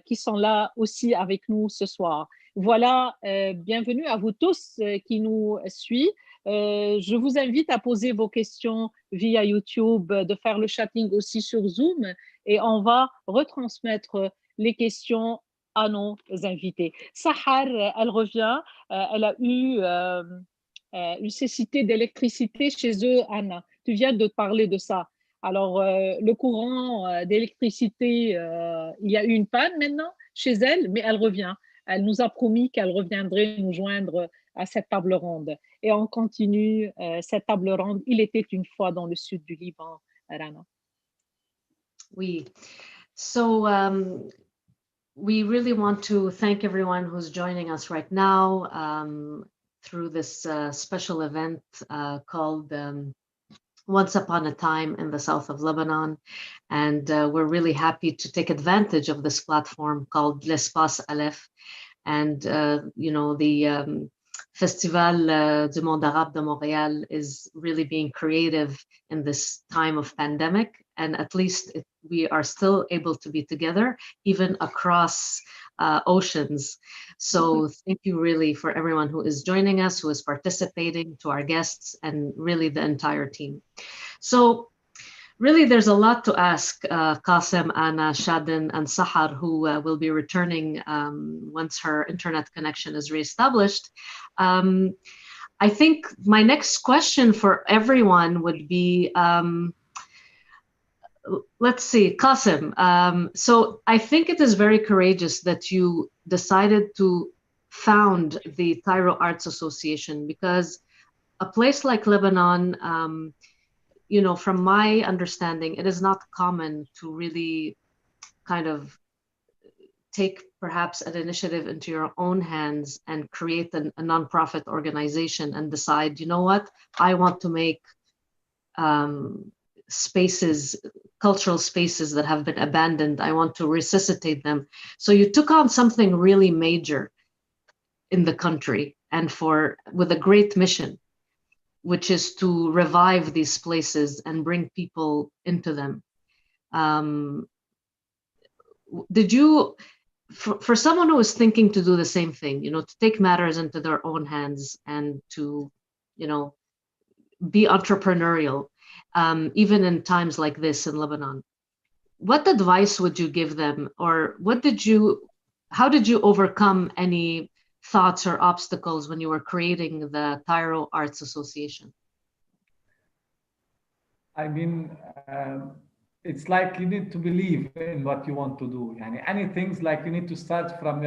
qui sont là aussi avec nous ce soir. Voilà, bienvenue à vous tous qui nous suivent. Je vous invite à poser vos questions via YouTube, de faire le chatting aussi sur Zoom, et on va retransmettre les questions à nos invités. Sahar, elle revient, elle a eu une cécité d'électricité chez eux, Anna. Tu viens de parler de ça. Alors, le courant d'électricité, il y a eu une panne maintenant chez elle, mais elle revient. Elle nous a promis qu'elle reviendrait nous joindre à cette table ronde. Et on continue cette table ronde. Il était une fois dans le sud du Liban, Rana.
Oui. So we really want to thank everyone who's joining us right now through this special event called Once Upon a Time in the South of Lebanon. And we're really happy to take advantage of this platform called L'Espace Aleph. And, you know, the Festival du Monde Arabe de Montréal is really being creative in this time of pandemic. And at least we are still able to be together, even across oceans. So thank you really for everyone who is joining us, who is participating, to our guests, and really the entire team. So really, there's a lot to ask Qasem, Anna, Shadin, and Sahar, who will be returning once her internet connection is reestablished. I think my next question for everyone would be, let's see, Qasem. So I think it is very courageous that you decided to found the Cairo Arts Association, because a place like Lebanon, you know, from my understanding, it is not common to really kind of take perhaps an initiative into your own hands and create a nonprofit organization and decide, you know what, I want to make spaces, cultural spaces that have been abandoned, I want to resuscitate them. So you took on something really major in the country, and with a great mission, which is to revive these places and bring people into them. Did you, for someone who is thinking to do the same thing, you know, to take matters into their own hands and to, you know, be entrepreneurial, even in times like this in Lebanon, what advice would you give them? Or how did you overcome any thoughts or obstacles when you were creating the Cairo Arts Association?
I mean, it's like you need to believe in what you want to do. And anything's like you need to start from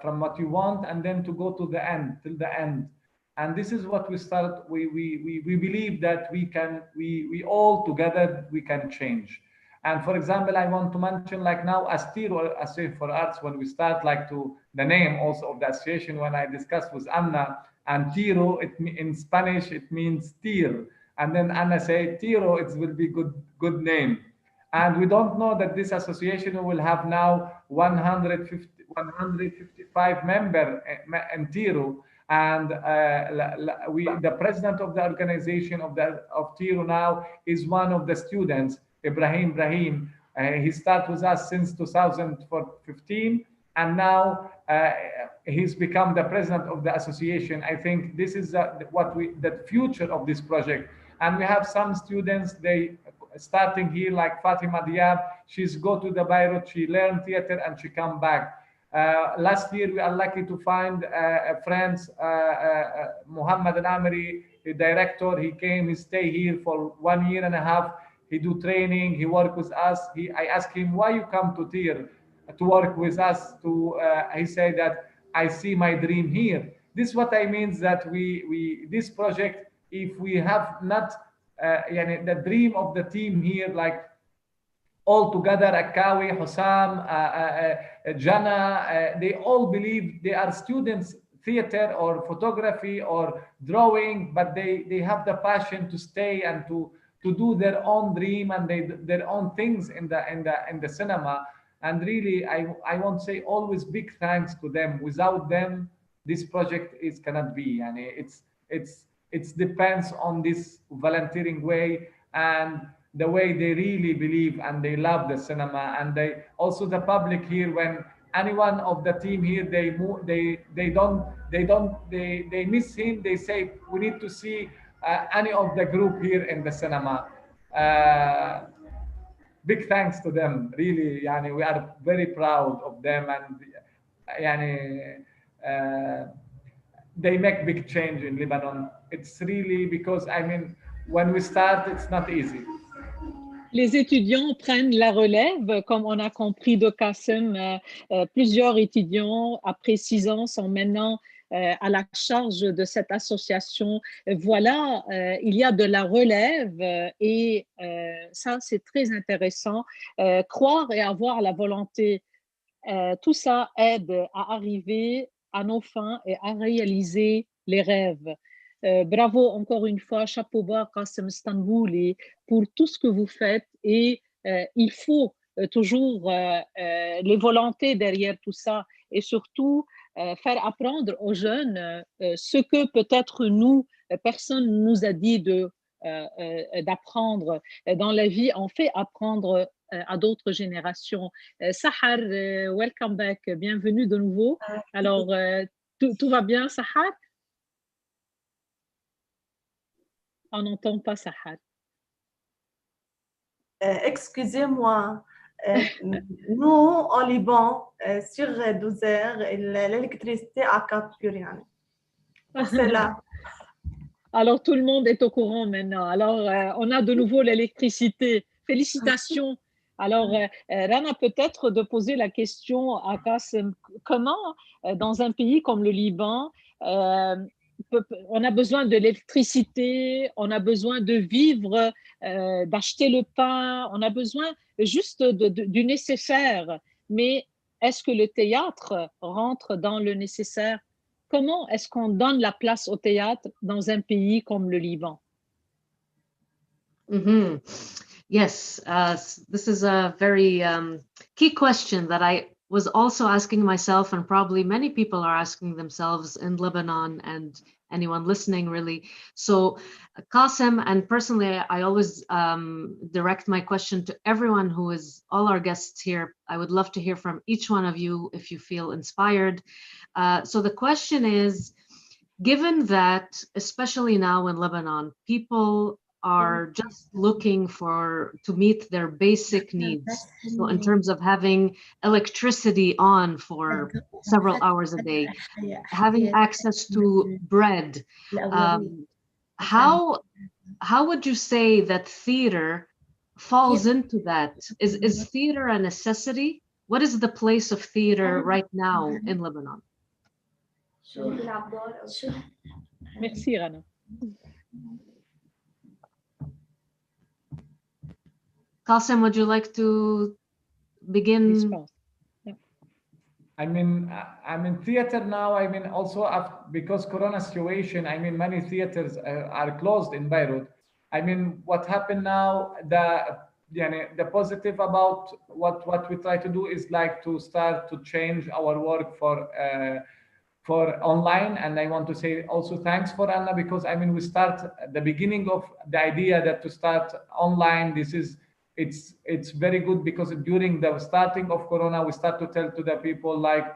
from what you want, and then to go to the end, till the end. And this is what we start. We believe that we all together we can change. And for example, I want to mention like now Astir or Association for Arts, when we start like to the name also of the association, when I discussed with Anna, and Tiro, in Spanish it means tear. And then Anna said, Tiro, it will be good name. And we don't know that this association will have now 155 members in Tiro. And the president of the organization of Tiro now is one of the students, Ibrahim Brahim. He started with us since 2015, and now he's become the president of the association. I think this is the future of this project. And we have some students, they starting here, like Fatima Diab. She's go to the Beirut, she learned theater, and she come back. Last year, we are lucky to find friends, Muhammad Al-Amri, the director. He came, he stay here for 1.5 years. He do training, he work with us. I asked him, why you come to Tir to work with us? He said that I see my dream here. This is what I mean, that this project, if we have not the dream of the team here, like all together, Akawi, Hussam, Jana, they all believe they are students, theater or photography or drawing, but they have the passion to stay and to do their own dream and their own things in the cinema. And really, I want to say always big thanks to them. Without them, this project cannot be. And it depends on this volunteering way and the way they really believe and they love the cinema. And they also, the public here, when anyone of the team here, they miss him, they say we need to see any of the group here in the cinema. Big thanks to them, really. We are very proud of them, and they make big change in Lebanon. It's really because, I mean, when we start, it's not easy.
Les étudiants prennent la relève, comme on a compris de Qassem. Plusieurs étudiants, après 6 ans, sont maintenant à la charge de cette association. Voilà, il y a de la relève et ça, c'est très intéressant. Croire et avoir la volonté, tout ça aide à arriver à nos fins et à réaliser les rêves. Bravo encore une fois, chapeau bas, Qassem Istanbul, et pour tout ce que vous faites. Et il faut toujours les volontés derrière tout ça et surtout faire apprendre aux jeunes ce que peut-être nous, personne ne nous a dit d'apprendre dans la vie. On fait apprendre à d'autres générations. Sahar, welcome back, bienvenue de nouveau. Alors, tout va bien, Sahar? On n'entend pas Sahar.
Excusez-moi, nous, au Liban, sur 12 heures, l'électricité a coupé. C'est là.
Alors, tout le monde est au courant maintenant. Alors, on a de nouveau l'électricité. Félicitations. Alors, Rana, peut-être de poser la question à Qassem, comment, dans un pays comme le Liban, on a besoin de l'électricité, on a besoin de vivre, d'acheter le pain, on a besoin juste du nécessaire. Mais est-ce que le théâtre rentre dans le nécessaire? Comment est-ce qu'on donne la place au théâtre dans un pays comme le Liban?
Mm-hmm. Yes, this is a very key question that I was also asking myself, and probably many people are asking themselves in Lebanon and anyone listening, really. So, Qassem, and personally, I always direct my question to everyone who is, all our guests here. I would love to hear from each one of you if you feel inspired. So the question is, given that, especially now in Lebanon, people are just looking to meet their basic needs. So in terms of having electricity on for several hours a day, having access to bread, how would you say that theater falls into that? Is theater a necessity? What is the place of theater right now in Lebanon?
Merci, Rana.
Qassem, would you like to begin?
I mean, theater now, I mean, also because Corona situation, I mean, many theaters are closed in Beirut. I mean, what happened now, the positive about what we try to do is like to start to change our work for online. And I want to say also thanks for Anna, because I mean, we start at the beginning of the idea that to start online, it's very good, because during the starting of Corona, we start to tell to the people like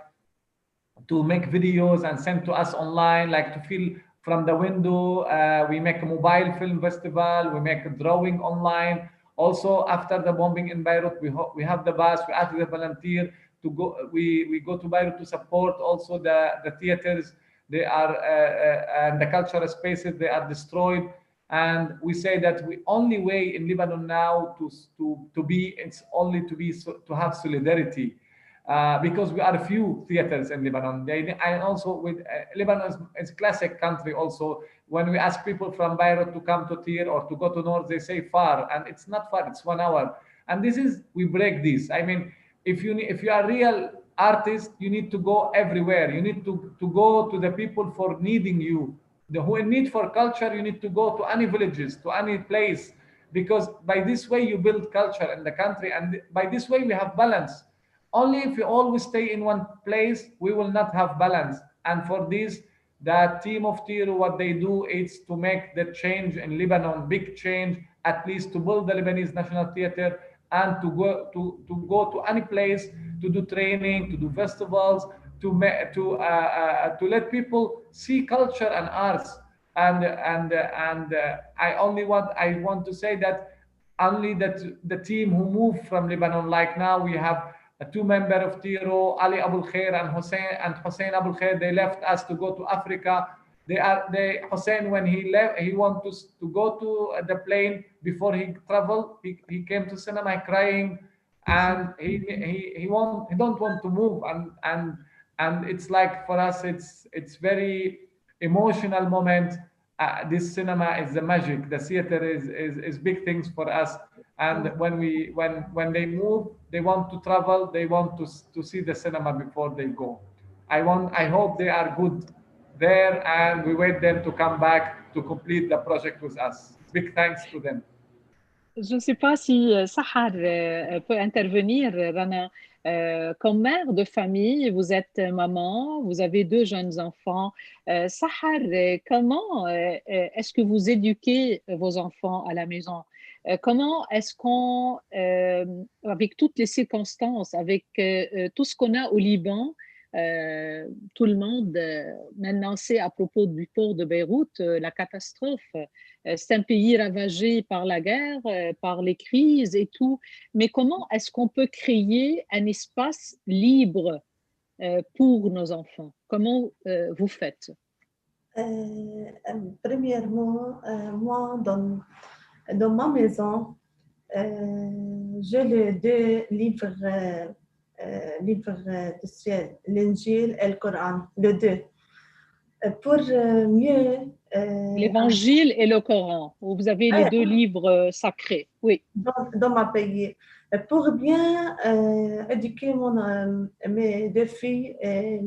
to make videos and send to us online, like to feel from the window. We make a mobile film festival, we make a drawing online. Also, after the bombing in Beirut, we have the bus, we ask the volunteer to go, we go to Beirut to support also the theaters. They are, and the cultural spaces, they are destroyed. And we say that the only way in Lebanon now to be, it's only to have solidarity, because we are few theaters in Lebanon. And also with Lebanon is a classic country. Also, when we ask people from Beirut to come to Tyre or to go to North, they say far, and it's not far. It's 1 hour. And we break this. I mean, if you are a real artist, you need to go everywhere. You need to go to the people for needing you. Who in need for culture, you need to go to any villages, to any place, because by this way you build culture in the country, and by this way we have balance. Only if we always stay in one place, we will not have balance. And for this, the team of Tyre, what they do is to make the change in Lebanon, big change, at least to build the Lebanese National Theater, and to go to any place, to do training, to do festivals, to let people see culture and arts. And I want to say that only that the team who moved from Lebanon, like now we have two members of Tiro, Ali Abul Khair and Hussein Abul Khair, they left us to go to Africa. Hussein, when he left, he wanted to go to the plane. Before he traveled, he came to cinema crying, and he don't want to move, and it's like, for us, it's very emotional moment. This cinema is the magic. The theater is big things for us. And when they move, they want to travel. They want to see the cinema before they go. I hope they are good there, and we wait them to come back to complete the project with us. Big thanks to them.
Je ne sais pas si Sahar peut intervenir, Rana. Comme mère de famille, vous êtes maman, vous avez 2 jeunes enfants. Sahar, comment est-ce que vous éduquez vos enfants à la maison? Comment est-ce qu'on, avec toutes les circonstances, avec tout ce qu'on a au Liban, tout le monde maintenant sait à propos du port de Beyrouth, la catastrophe. C'est un pays ravagé par la guerre, par les crises et tout. Mais comment est-ce qu'on peut créer un espace libre pour nos enfants? Comment vous faites?
Premièrement, moi, dans ma maison, j'ai les 2 livres du ciel, l'Injil et le Coran, les 2. Pour mieux...
L'Évangile et le Coran, vous avez les 2 livres sacrés, oui.
Dans ma pays. Pour bien éduquer mes 2 filles et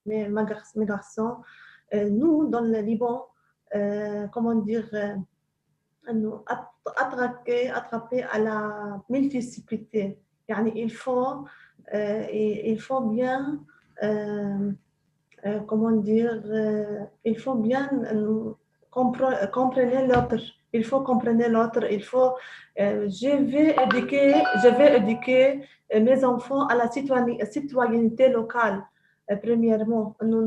mes garçons, nous, dans le Liban, comment dire, nous attraper à la multiplicité. Il faut bien, comment dire, il faut bien comprendre l'autre. Il faut comprendre l'autre. Je vais éduquer mes enfants à la citoyenneté locale. Premièrement, nous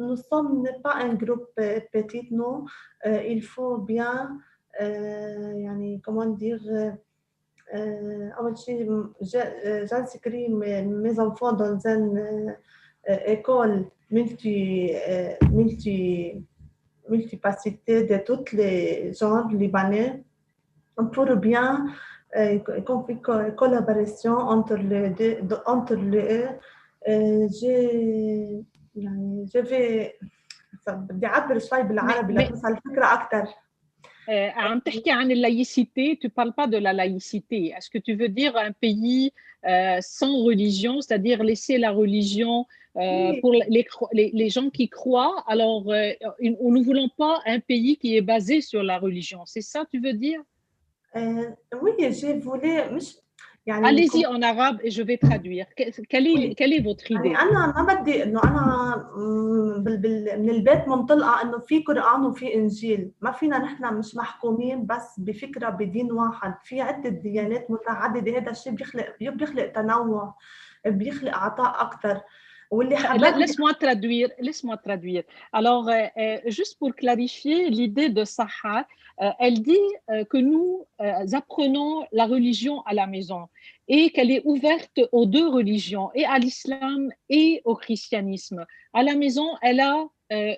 ne sommes pas un groupe petit, non. Il faut bien, comment dire, j'inscris mes enfants dans une école multipacité de tous les genres libanais pour bien collaboration entre les deux. je vais بدي أعبر شوي بالعربي لتوصل الفكرة أكثر.
عم تحكي عن laïcité, tu parles pas de la laïcité. Est-ce que tu veux dire un pays sans religion, c'est-à-dire laisser la religion pour les gens qui croient? Alors, nous ne voulons pas un pays qui est basé sur la religion. C'est ça, tu veux dire?
Oui, je voulais...
Allez-y en arabe et je vais traduire. Quelle est votre idée?
أنا ما بدي إنه أنا من البيت منطلقة إنه في قرآن وفي إنجيل، ما فينا نحن مش محكومين بس بفكرة بدين واحد، في عدة ديانات متعددة. هذا الشيء بيخلق تنوع، بيخلق عطاء أكثر.
Laisse-moi traduire. Alors, juste pour clarifier l'idée de Sahar, elle dit que nous apprenons la religion à la maison et qu'elle est ouverte aux 2 religions, et à l'islam et au christianisme. À la maison, elle a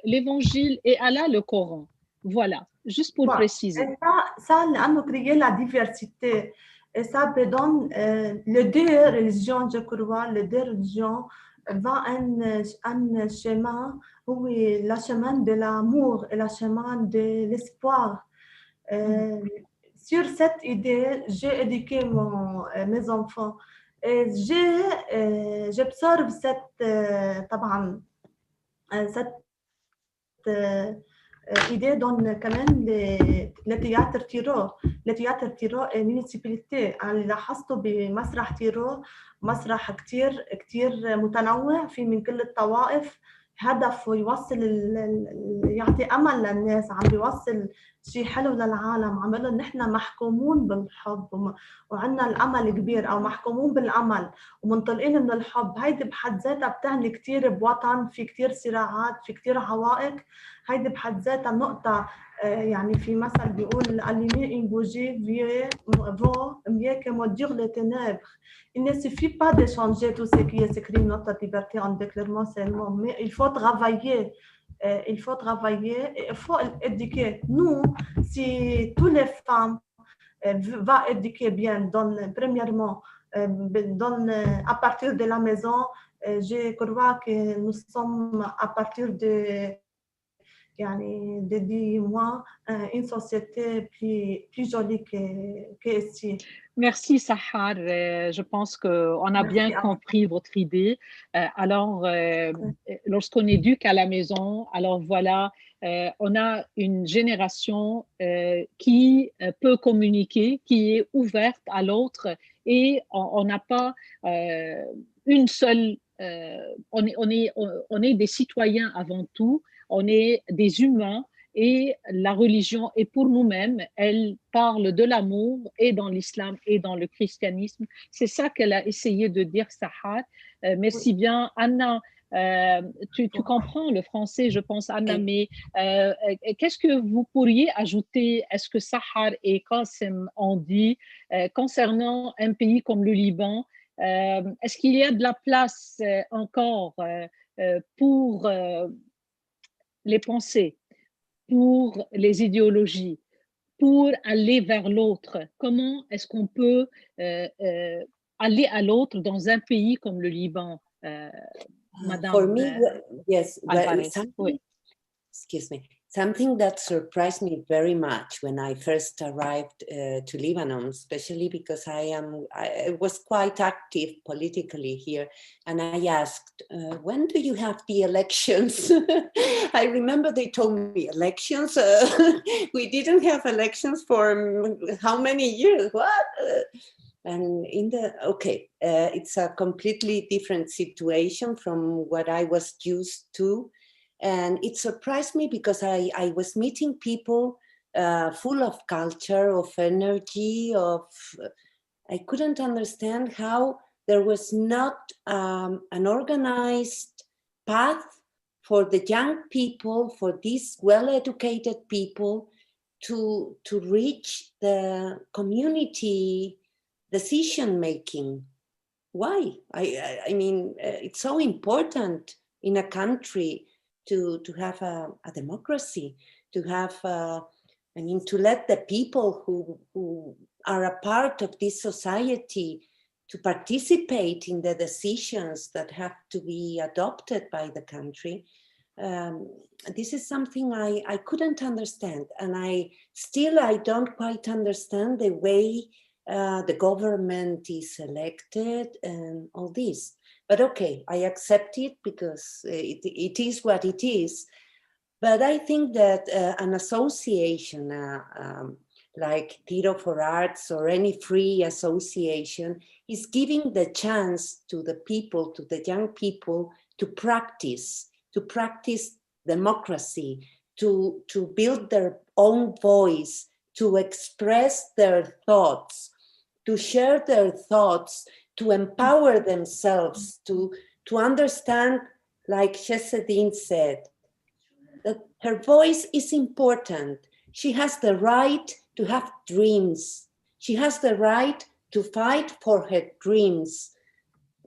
l'évangile et elle a le Coran. Voilà, juste pour préciser.
Ça, لأنه créer la diversité. Et ça donne les 2 religions, je crois, les 2 religions va un chemin, oui, le chemin de l'amour et le chemin de l'espoir. Sur cette idée, j'ai éduqué mes enfants et j'observe cette idée donne quand même le théâtre Tiro. Le théâtre Tiro est municipalité. اللي لاحظته بمسرح تيرو مسرح كتير متنوع، في من كل الطوائف، هدفه يوصل يعطي امل للناس، عم بيوصل شيء حلو للعالم، عم بيقول نحن محكومون بالحب وعندنا الامل كبير، او محكومون بالامل ومنطلقين من الحب. هيدي بحد ذاتها بتعني كثير بوطن في كثير صراعات، في كثير عوائق. هيدي بحد ذاتها نقطه يعني في مثل بيقول allumer une bougie vaut mieux que maudire les ténèbres. Il ne suffit pas de changer tout ce qui est écrit notre liberté en déclarant seulement, mais il faut travailler. Il faut travailler et il faut éduquer. Nous, si toutes les femmes vont éduquer bien, premièrement, à partir de la maison, je crois que nous sommes à partir de يعني dis-moi une société plus jolie qu'ici.
Merci Sahar. Je pense qu'on a bien compris votre idée. Alors, lorsqu'on éduque à la maison, alors voilà, on a une génération qui peut communiquer, qui est ouverte à l'autre et on n'a pas une seule... on est des citoyens avant tout, on est des humains. Et la religion est pour nous-mêmes, elle parle de l'amour et dans l'islam et dans le christianisme. C'est ça qu'elle a essayé de dire, Sahar. Merci bien. Anna, tu comprends le français, je pense, Anna, mais qu'est-ce que vous pourriez ajouter? Est-ce que Sahar et Qasim ont dit concernant un pays comme le Liban, est-ce qu'il y a de la place encore pour les pensées, pour les idéologies, pour aller vers l'autre? Comment est-ce qu'on peut aller à l'autre dans un pays comme le Liban, Madame
For me, yes,
Alvarez? Oui.
Excuse me. Something that surprised me very much when I first arrived to Lebanon, especially because I was quite active politically here, and I asked, when do you have the elections? I remember they told me elections. We didn't have elections for how many years? What? And it's a completely different situation from what I was used to. And it surprised me because I was meeting people full of culture, of energy, I couldn't understand how there was not an organized path for the young people, for these well-educated people to reach the community decision-making. Why? I mean, it's so important in a country to have a democracy, to have, to let the people who are a part of this society to participate in the decisions that have to be adopted by the country. This is something I couldn't understand, and I don't quite understand the way the government is elected and all this. But okay, I accept it because it is what it is. But I think that an association like Tiro for Arts or any free association is giving the chance to the people, to the young people, to practice democracy, to build their own voice, to express their thoughts, to share their thoughts, to empower themselves, to understand, like Shesedin said, that her voice is important. She has the right to have dreams. She has the right to fight for her dreams.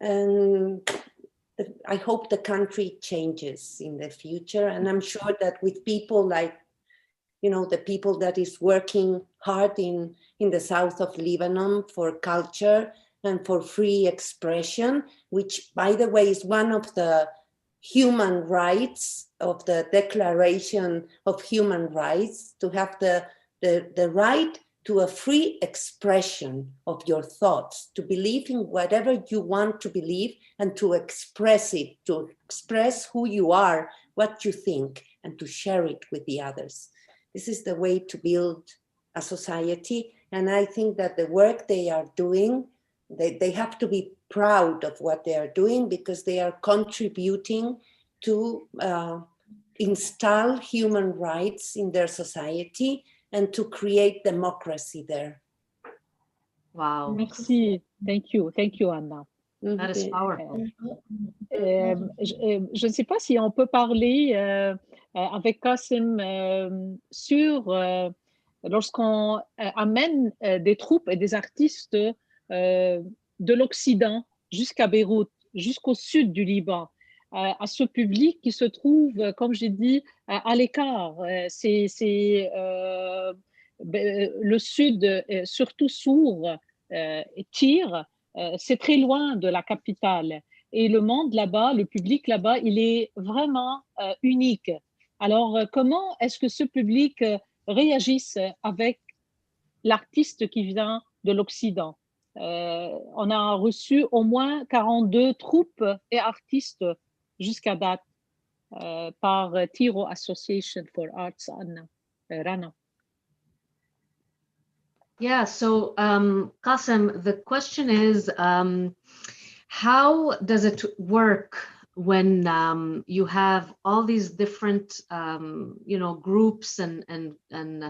And I hope the country changes in the future. And I'm sure that with people like, the people that is working hard in the south of Lebanon for culture and for free expression, which, by the way, is one of the human rights of the Declaration of Human Rights, to have the right to a free expression of your thoughts, to believe in whatever you want to believe and to express it, to express who you are, what you think, and to share it with the others. This is the way to build a society. And I think that the work they are doing, they have to be proud of what they are doing, because they are contributing to install human rights in their society and to create democracy there.
Wow.
Merci. Thank you, Anna.
That is powerful.
Je ne sais pas si on peut parler avec Qasim lorsqu'on amène des troupes et des artistes de l'Occident jusqu'à Beyrouth, jusqu'au sud du Liban, à ce public qui se trouve, comme j'ai dit, à l'écart. Le sud, surtout Sour et Tyr, c'est très loin de la capitale. Et le monde là-bas, le public là-bas, il est vraiment unique. Alors, comment est-ce que ce public réagisse avec l'artiste qui vient de l'Occident? On a reçu au moins 42 troupes et artistes jusqu'à date par Tiro Association for Arts, Anna, Rana.
Yeah, so Qasim, the question is, how does it work when you have all these different, groups and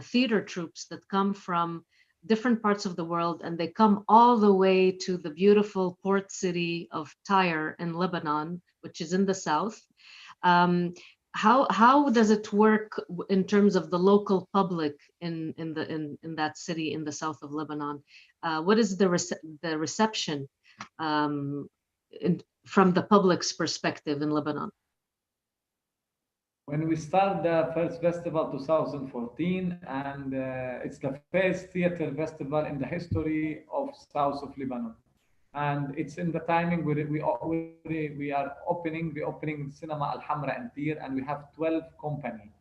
theater troupes that come from different parts of the world, and they come all the way to the beautiful port city of Tyre in Lebanon, which is in the south? How does it work in terms of the local public in that city in the south of Lebanon? What is the reception from the public's perspective in Lebanon?
When we start the first festival 2014, and it's the first theater festival in the history of south of Lebanon. And it's in the timing where we are opening Cinema Al Hamra in Tyre, and we have 12 company,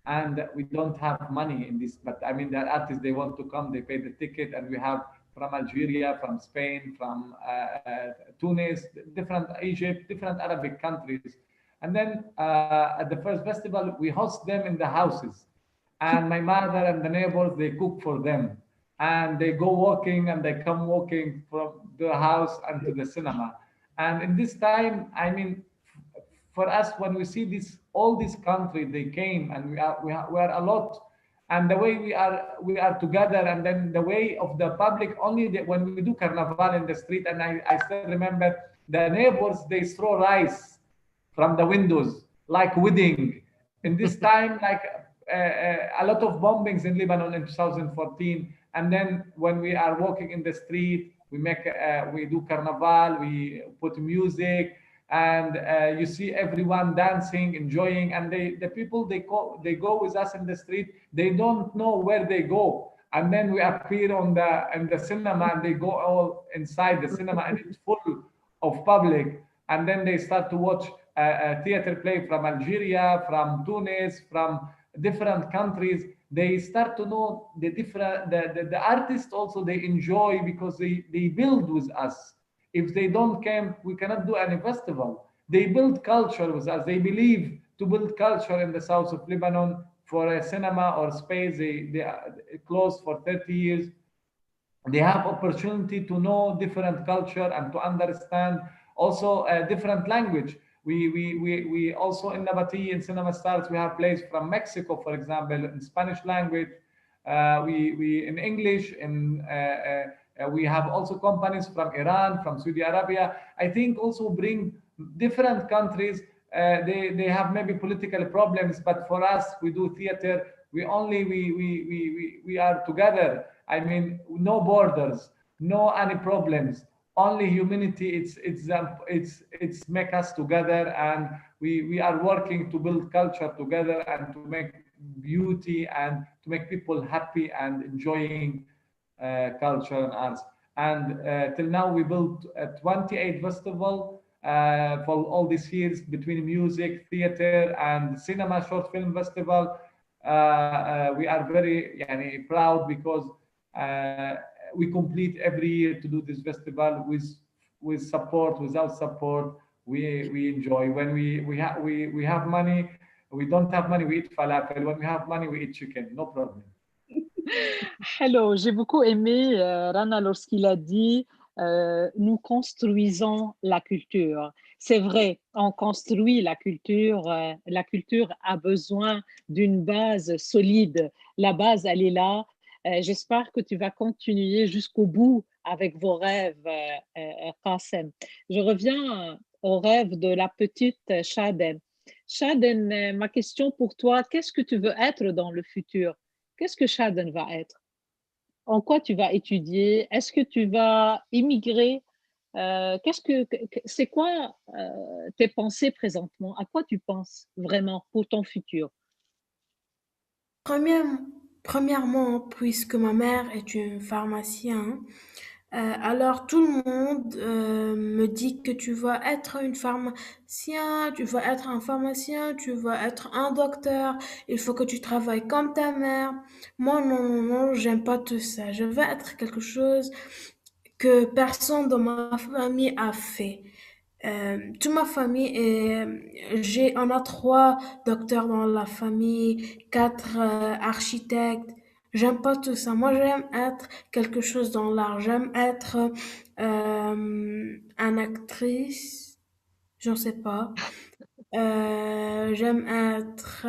and we don't have money in this. But I mean, the artists, they want to come, they pay the ticket, and we have from Algeria, from Spain, from Tunis, different Egypt, different Arabic countries. And then at the first festival, we host them in the houses, and my mother and the neighbors, they cook for them. And they go walking and they come walking from the house and to the cinema. And in this time, I mean, for us, when we see all these countries, they came, and we are a lot. And the way we are together, and then the way of the public, only when we do carnival in the street. And I still remember the neighbors, they throw rice from the windows, like wedding. In this time, like a lot of bombings in Lebanon in 2014. And then when we are walking in the street, we do carnival, we put music, and you see everyone dancing, enjoying. And the people, they go with us in the street. They don't know where they go. And then we appear in the cinema, and they go all inside the cinema, and it's full of public. And then they start to watch a theater play from Algeria, from Tunis, from different countries. They start to know the artists also, they enjoy, because they build with us. If they don't come, we cannot do any festival. They build culture with us. They believe to build culture in the south of Lebanon. For a cinema or space, they are closed for 30 years. They have opportunity to know different culture and to understand also a different language. We also in Nabati, in Cinema Stars, we have plays from Mexico, for example, in Spanish language. We in English, we have also companies from Iran, from Saudi Arabia. I think also bring different countries. They have maybe political problems, but for us, we do theater. We are together. I mean, no borders, no any problems. Only humanity. It's make us together, and we are working to build culture together and to make beauty and to make people happy and enjoying culture and arts. And till now we built 28 festival for all these years, between music, theater, and cinema short film festival. We are very proud, because we complete every year to do this festival with support. Without support, we enjoy. When we have money, we don't have money, we eat falafel. When we have money, we eat chicken. No problem.
Hello, j'ai beaucoup aimé Rana lorsqu'il a dit nous construisons la culture. C'est vrai, on construit la culture. La culture a besoin d'une base solide. La base, elle est là. J'espère que tu vas continuer jusqu'au bout avec vos rêves, Qasim. Je reviens au rêve de la petite Shadem. Shaden, ma question pour toi, qu'est-ce que tu veux être dans le futur? Qu'est-ce que Shaden va être? En quoi tu vas étudier? Est-ce que tu vas immigrer? C'est quoi tes pensées présentement? À quoi tu penses vraiment pour ton futur?
Premièrement, premièrement, puisque ma mère est une pharmacienne, alors tout le monde me dit que tu vas être une pharmacien, tu vas être un pharmacien, tu vas être un docteur, il faut que tu travailles comme ta mère. Moi, non, non, non, j'aime pas tout ça. Je veux être quelque chose que personne dans ma famille a fait. Toute ma famille on a 3 docteurs dans la famille, 4 architectes. J'aime pas tout ça. Moi, j'aime être quelque chose dans l'art. J'aime être une actrice. J'en sais pas. J'aime être.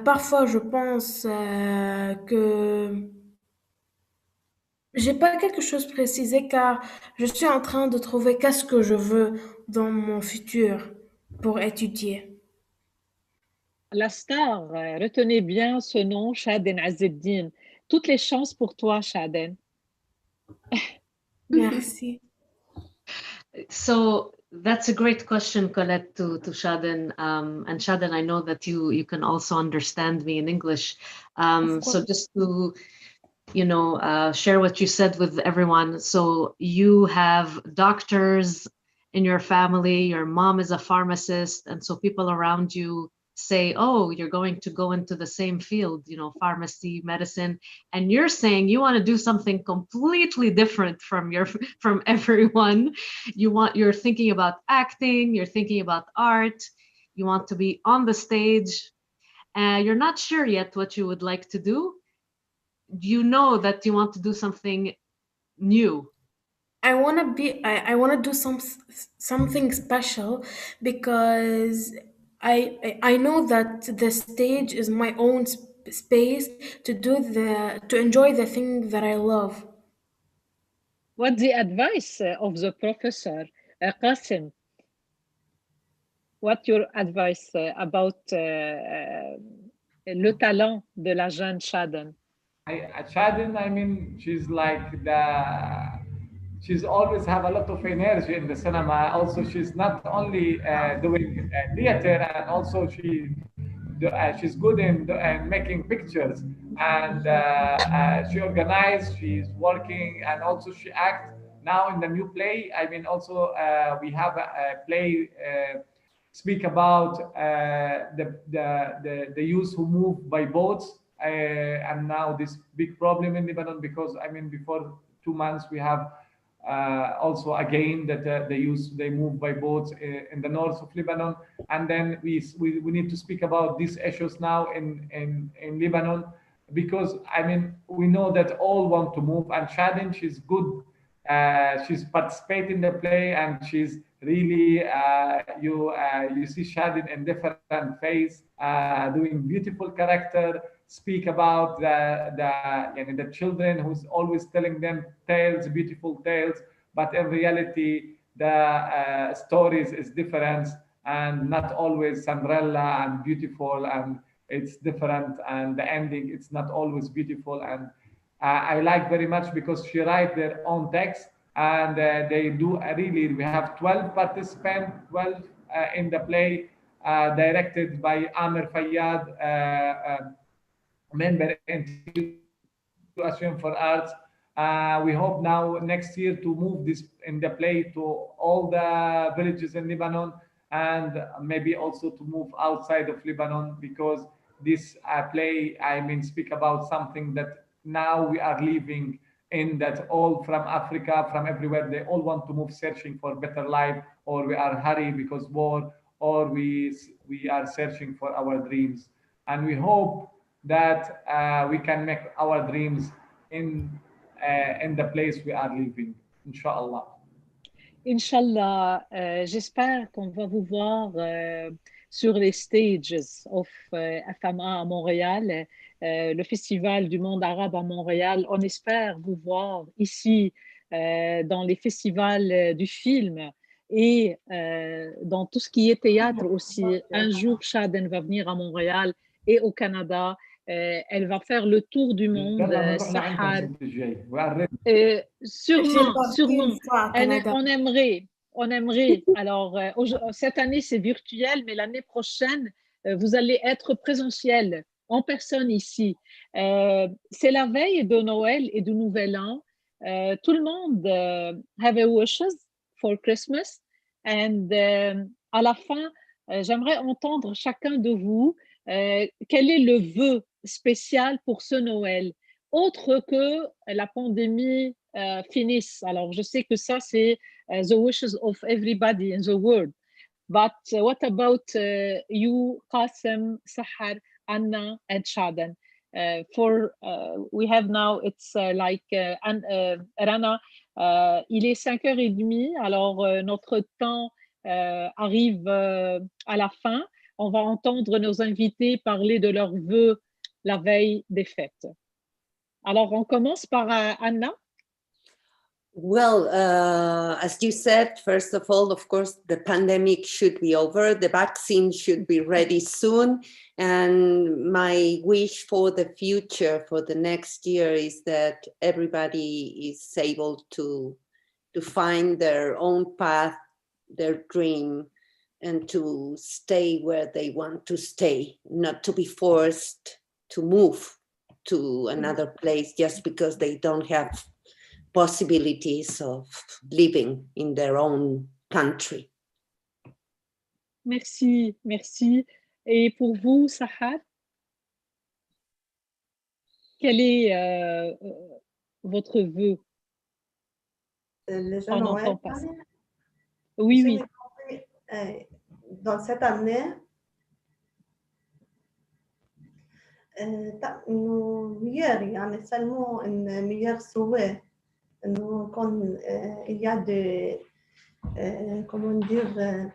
Parfois, je pense que j'ai pas quelque chose précisé car je suis en train de trouver qu'est-ce que je veux dans mon futur pour étudier.
La star, retenez bien ce nom, Shaden Azzeddine. Toutes les chances pour toi, Shaden.
Merci.
So that's a great question, Colette, to Shaden. And Shaden, I know that you can also understand me in English. So just to share what you said with everyone. So you have doctors in your family, your mom is a pharmacist, and so people around you say, oh, you're going to go into the same field, pharmacy, medicine, and you're saying you want to do something completely different from everyone. You're thinking about acting, you're thinking about art, you want to be on the stage, you're not sure yet what you would like to do. You know that you want to do something new.
I want to do something special because I know that the stage is my own space to enjoy the thing that I love.
What's the advice of the professor, Qasim? What's your advice about le talent de la jeune Shaden?
Shaden, I mean, she's always have a lot of energy in the cinema. Also, she's not only doing theater, and also she's good in making pictures, and she organized, she's working, and also she acts now in the new play. I mean, also we have a play speak about the youth who move by boats, and now this big problem in Lebanon, because I mean before 2 months we have also again that the youth they move by boats in the north of Lebanon, and then we need to speak about these issues now in Lebanon, because I mean we know that all want to move, and Shadin, she's good, she's participating in the play, and she's really you see Shadin in different phase, doing beautiful character, speak about the children who's always telling them tales, beautiful tales, but in reality the stories is different, and not always Cinderella and beautiful, and it's different, and the ending it's not always beautiful. And I like very much because she write their own text, and they do really. We have 12 participants, 12 in the play, directed by Amir Fayyad, member in Association for Arts. We hope now next year to move this in the play to all the villages in Lebanon, and maybe also to move outside of Lebanon, because this play, I mean, speak about something that now we are living in, that all from Africa, from everywhere, they all want to move searching for better life, or we are hurried because war, or we are searching for our dreams. And we hope that we can make our dreams in the place we are living, inshallah.
Inch'Allah, j'espère qu'on va vous voir sur les stages of FMA à Montréal, le Festival du monde arabe à Montréal. On espère vous voir ici dans les festivals du film et dans tout ce qui est théâtre aussi. Un jour, Shaden va venir à Montréal et au Canada. Elle va faire le tour du monde. Sahar. Sûrement. On aimerait. Alors, cette année, c'est virtuel, mais l'année prochaine, vous allez être présentiel, en personne ici. C'est la veille de Noël et du Nouvel An. Tout le monde have a wishes for Christmas. And à la fin, j'aimerais entendre chacun de vous quel est le vœu spécial pour ce Noël, autre que la pandémie finisse. Alors, je sais que ça, c'est the wishes of everybody in the world. But what about you, Qasim, Sahar, Anna, and Shadan? We have now, it's Rana, il est 5h30, alors notre temps arrive à la fin. On va entendre nos invités parler de leurs vœux la veille des fêtes. Alors, on commence par Anna.
Well, as you said, first of all, of course, the pandemic should be over. The vaccine should be ready soon. And my wish for the future, for the next year, is that everybody is able to find their own path, their dream, and to stay where they want to stay, not to be forced to move to another place just because they don't have possibilities of living in their own country.
Merci, merci. Et pour vous, Sahar, quel est votre vœu?
Le
en
Noël,
enfant passé. Oui.
Dans cette année, meilleur, يعني seulement un meilleur souhait. Il y a des, comment dire,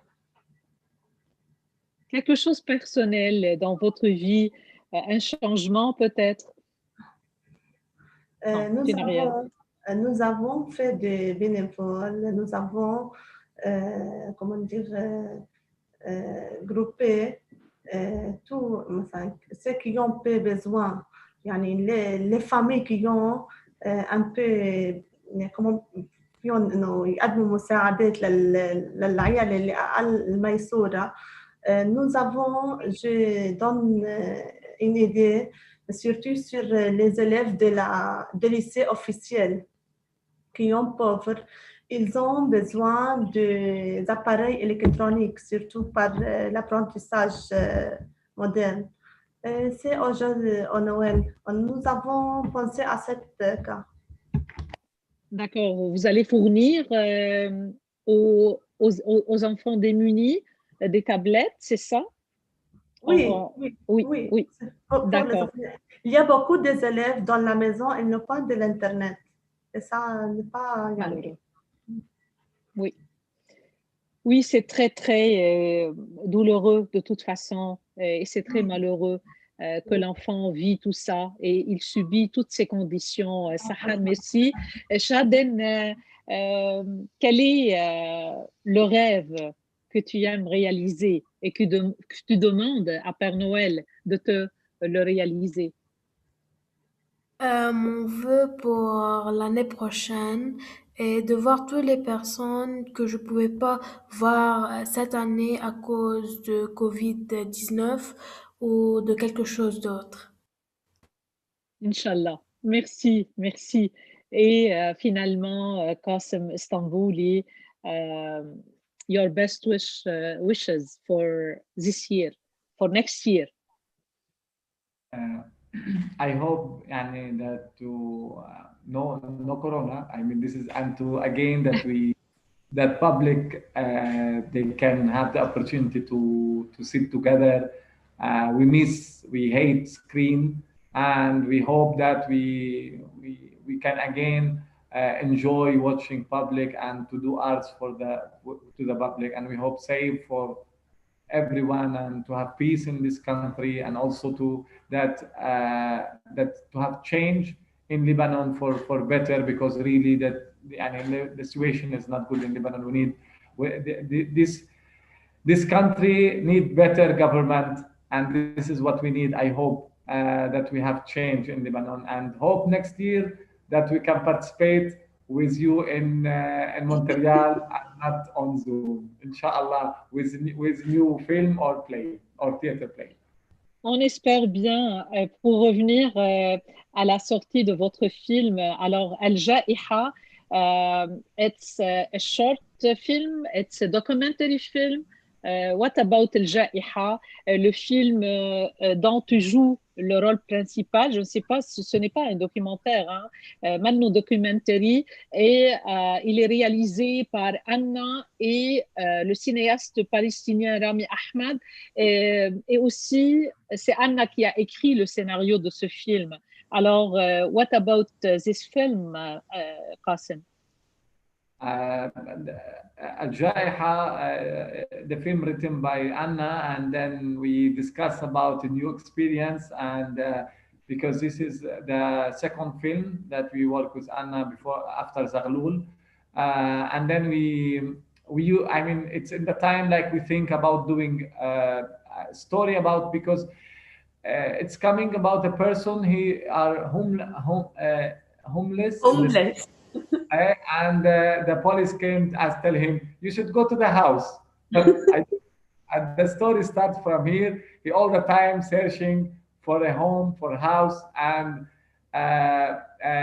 quelque chose personnel dans votre vie, un changement peut-être?
Nous avons fait des bénévoles, nous avons, comment dire, groupé tous ceux qui ont peu besoin, les familles qui ont un peu comment يقدموا مساعدات للعيال اللي أقل الميسورة. Nous avons, je donne une idée, surtout sur les élèves de lycée officiel qui sont pauvres. Ils ont besoin d'appareils électroniques, surtout par l'apprentissage moderne. C'est aujourd'hui au Noël. Nous avons pensé à ce cas.
D'accord. Vous allez fournir aux enfants démunis des tablettes, c'est ça?
Oui.
D'accord.
Il y a beaucoup d'élèves dans la maison, ils n'ont pas de l'Internet. Et ça n'est pas...
Oui. Oui, c'est très, très douloureux de toute façon. Et c'est très malheureux que l'enfant vit tout ça et il subit toutes ces conditions. Sahar, merci. Shaden, quel est le rêve que tu aimes réaliser et que tu demandes à Père Noël de te le réaliser?
Mon vœu pour l'année prochaine est de voir toutes les personnes que je ne pouvais pas voir cette année à cause de Covid-19 ou de quelque chose d'autre.
Inch'Allah. Merci, merci. Et finalement, Qasim Istanbuli, your best wishes for this year, for next year.
I hope that to no corona. I mean, this is, and to again that public they can have the opportunity to sit together. We hate screen, and we hope that we can again enjoy watching public and to do arts to the public, and we hope safe for everyone and to have peace in this country, and also to that to have change in Lebanon for better, because really the situation is not good in Lebanon. This country need better government, and this is what we need. I hope that we have change in Lebanon, and hope next year that we can participate with you in Montreal and not on Zoom, inshallah, with new film or play or theater play.
On espère bien, pour revenir à la sortie de votre film. Alors, Al-Ja'iha, it's a short film, it's a documentary film. What about Al-Ja'iha, le film dont tu joues le rôle principal? Je ne sais pas, ce n'est pas un documentaire, hein, Mano Documentary, et il est réalisé par Anna et le cinéaste palestinien Rami Ahmad. Et aussi, c'est Anna qui a écrit le scénario de ce film. Alors, what about this film, Qasim?
Al-Jaiha, the film written by Anna, and then we discuss about a new experience, and because this is the second film that we work with Anna after Zaghlul, and then I mean, it's in the time like we think about doing a story about, because it's coming about a person he are homeless. And the police came and tell him, you should go to the house. And the story starts from here. He all the time searching for a home, for a house, and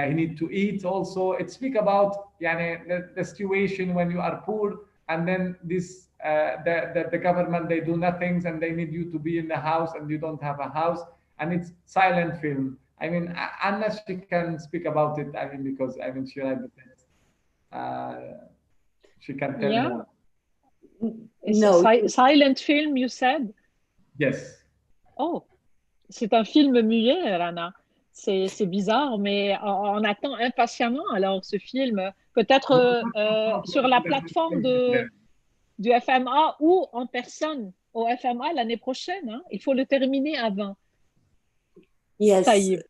he need to eat also. It speak about the situation when you are poor, and then this the government, they do nothing, and they need you to be in the house, and you don't have a house, and it's silent film. I mean, Anna, she can speak about it. I mean, because I mean, she had the text. She can tell more.
No.
Silent film, you said?
Yes.
Oh, c'est un film muet, Rana. C'est bizarre, mais on attend impatiemment alors ce film. Peut-être sur la plateforme du FMA ou en personne au FMA l'année prochaine. Hein? Il faut le terminer avant.
Yes.
Taïb.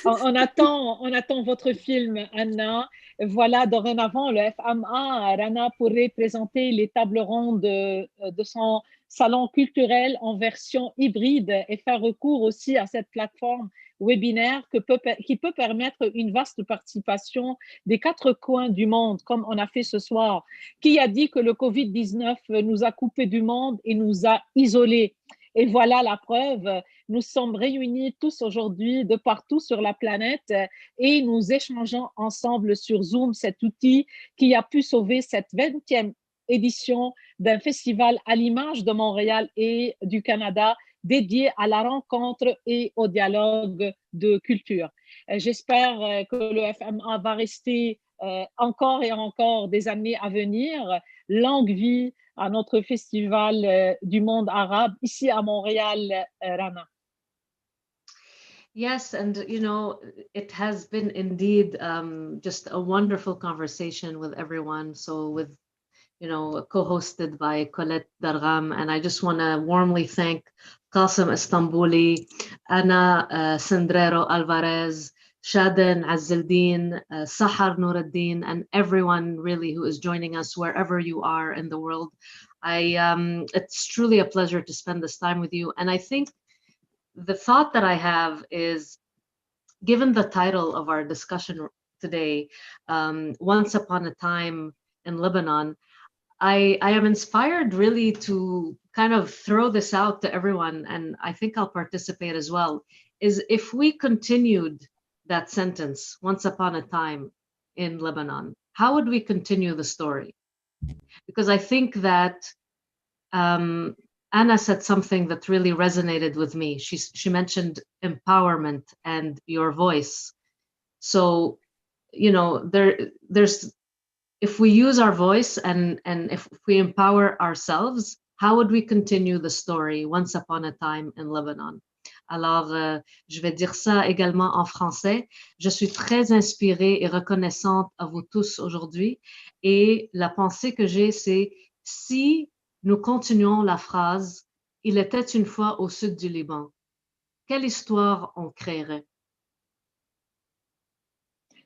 On attend votre film, Anna. Voilà, dorénavant, le FMA, Rana pourrait présenter les tables rondes de son salon culturel en version hybride et faire recours aussi à cette plateforme webinaire qui peut permettre une vaste participation des 4 coins du monde, comme on a fait ce soir. Qui a dit que le Covid-19 nous a coupés du monde et nous a isolés? Et voilà la preuve, nous sommes réunis tous aujourd'hui de partout sur la planète et nous échangeons ensemble sur Zoom, cet outil qui a pu sauver cette 20e édition d'un festival à l'image de Montréal et du Canada dédié à la rencontre et au dialogue de culture. J'espère que le FMA va rester encore et encore des années à venir. Longue vie à notre festival du monde arabe ici à Montréal, Rana.
Yes, and you know, it has been indeed just a wonderful conversation with everyone. So with, you know, co-hosted by Colette Dargham, and I just want to warmly thank Qasim Istanbuli, Ana Sandrero Alvarez, Shaden Azzeldin, Sahar Nuruddin, and everyone really who is joining us wherever you are in the world. It's truly a pleasure to spend this time with you. And I think the thought that I have is, given the title of our discussion today, Once Upon a Time in Lebanon, I am inspired really to kind of throw this out to everyone, and I think I'll participate as well, is if we continued that sentence, once upon a time in Lebanon, how would we continue the story? Because I think that Anna said something that really resonated with me. She mentioned empowerment and your voice. So, you know, there's if we use our voice and if we empower ourselves, how would we continue the story Once Upon a Time in Lebanon? Alors, je vais dire ça également en français. Je suis très inspirée et reconnaissante à vous tous aujourd'hui. Et la pensée que j'ai, c'est si nous continuons la phrase « Il était une fois au sud du Liban », quelle histoire on créerait?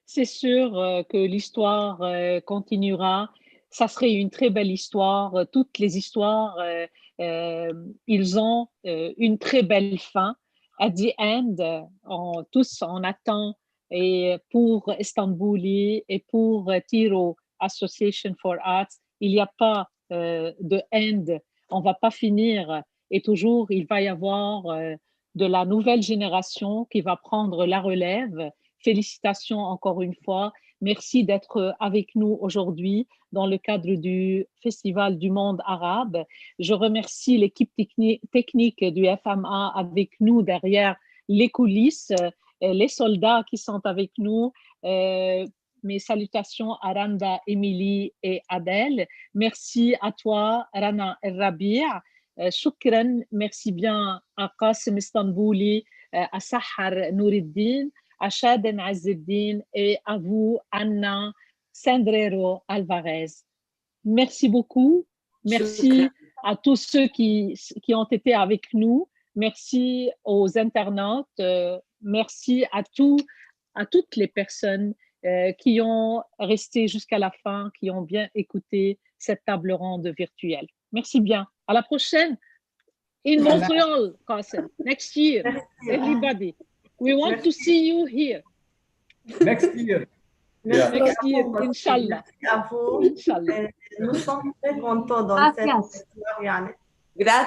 C'est sûr que l'histoire continuera. ça serait une très belle histoire. Toutes les histoires, ils ont une très belle fin. At the end, tous on attend et pour Istanbuli et pour Tiro Association for Arts, il n'y a pas de end. On va pas finir et toujours il va y avoir de la nouvelle génération qui va prendre la relève. Félicitations encore une fois. Merci d'être avec nous aujourd'hui dans le cadre du Festival du monde arabe. Je remercie l'équipe technique du FMA avec nous derrière les coulisses, les soldats qui sont avec nous. Mes salutations à Randa, Émilie et Adèle. Merci à toi, Rana El Rabia. Shukran, merci bien à Qasim Istanbuli, à Sahar Noureddin, à Shaden Azzeddin et à vous, Anna Sandrero Alvarez. Merci beaucoup. Merci à tous ceux qui ont été avec nous. Merci aux internautes. Merci à toutes les personnes qui ont resté jusqu'à la fin, qui ont bien écouté cette table ronde virtuelle. Merci bien. À la prochaine. In Montreal, Qasim. Next year, everybody. We want to see you here.
Next year.
Next year, Inch'Allah.
Merci à vous.
Inch'Allah.
Nous sommes très contents dans cette histoire.
Gracias.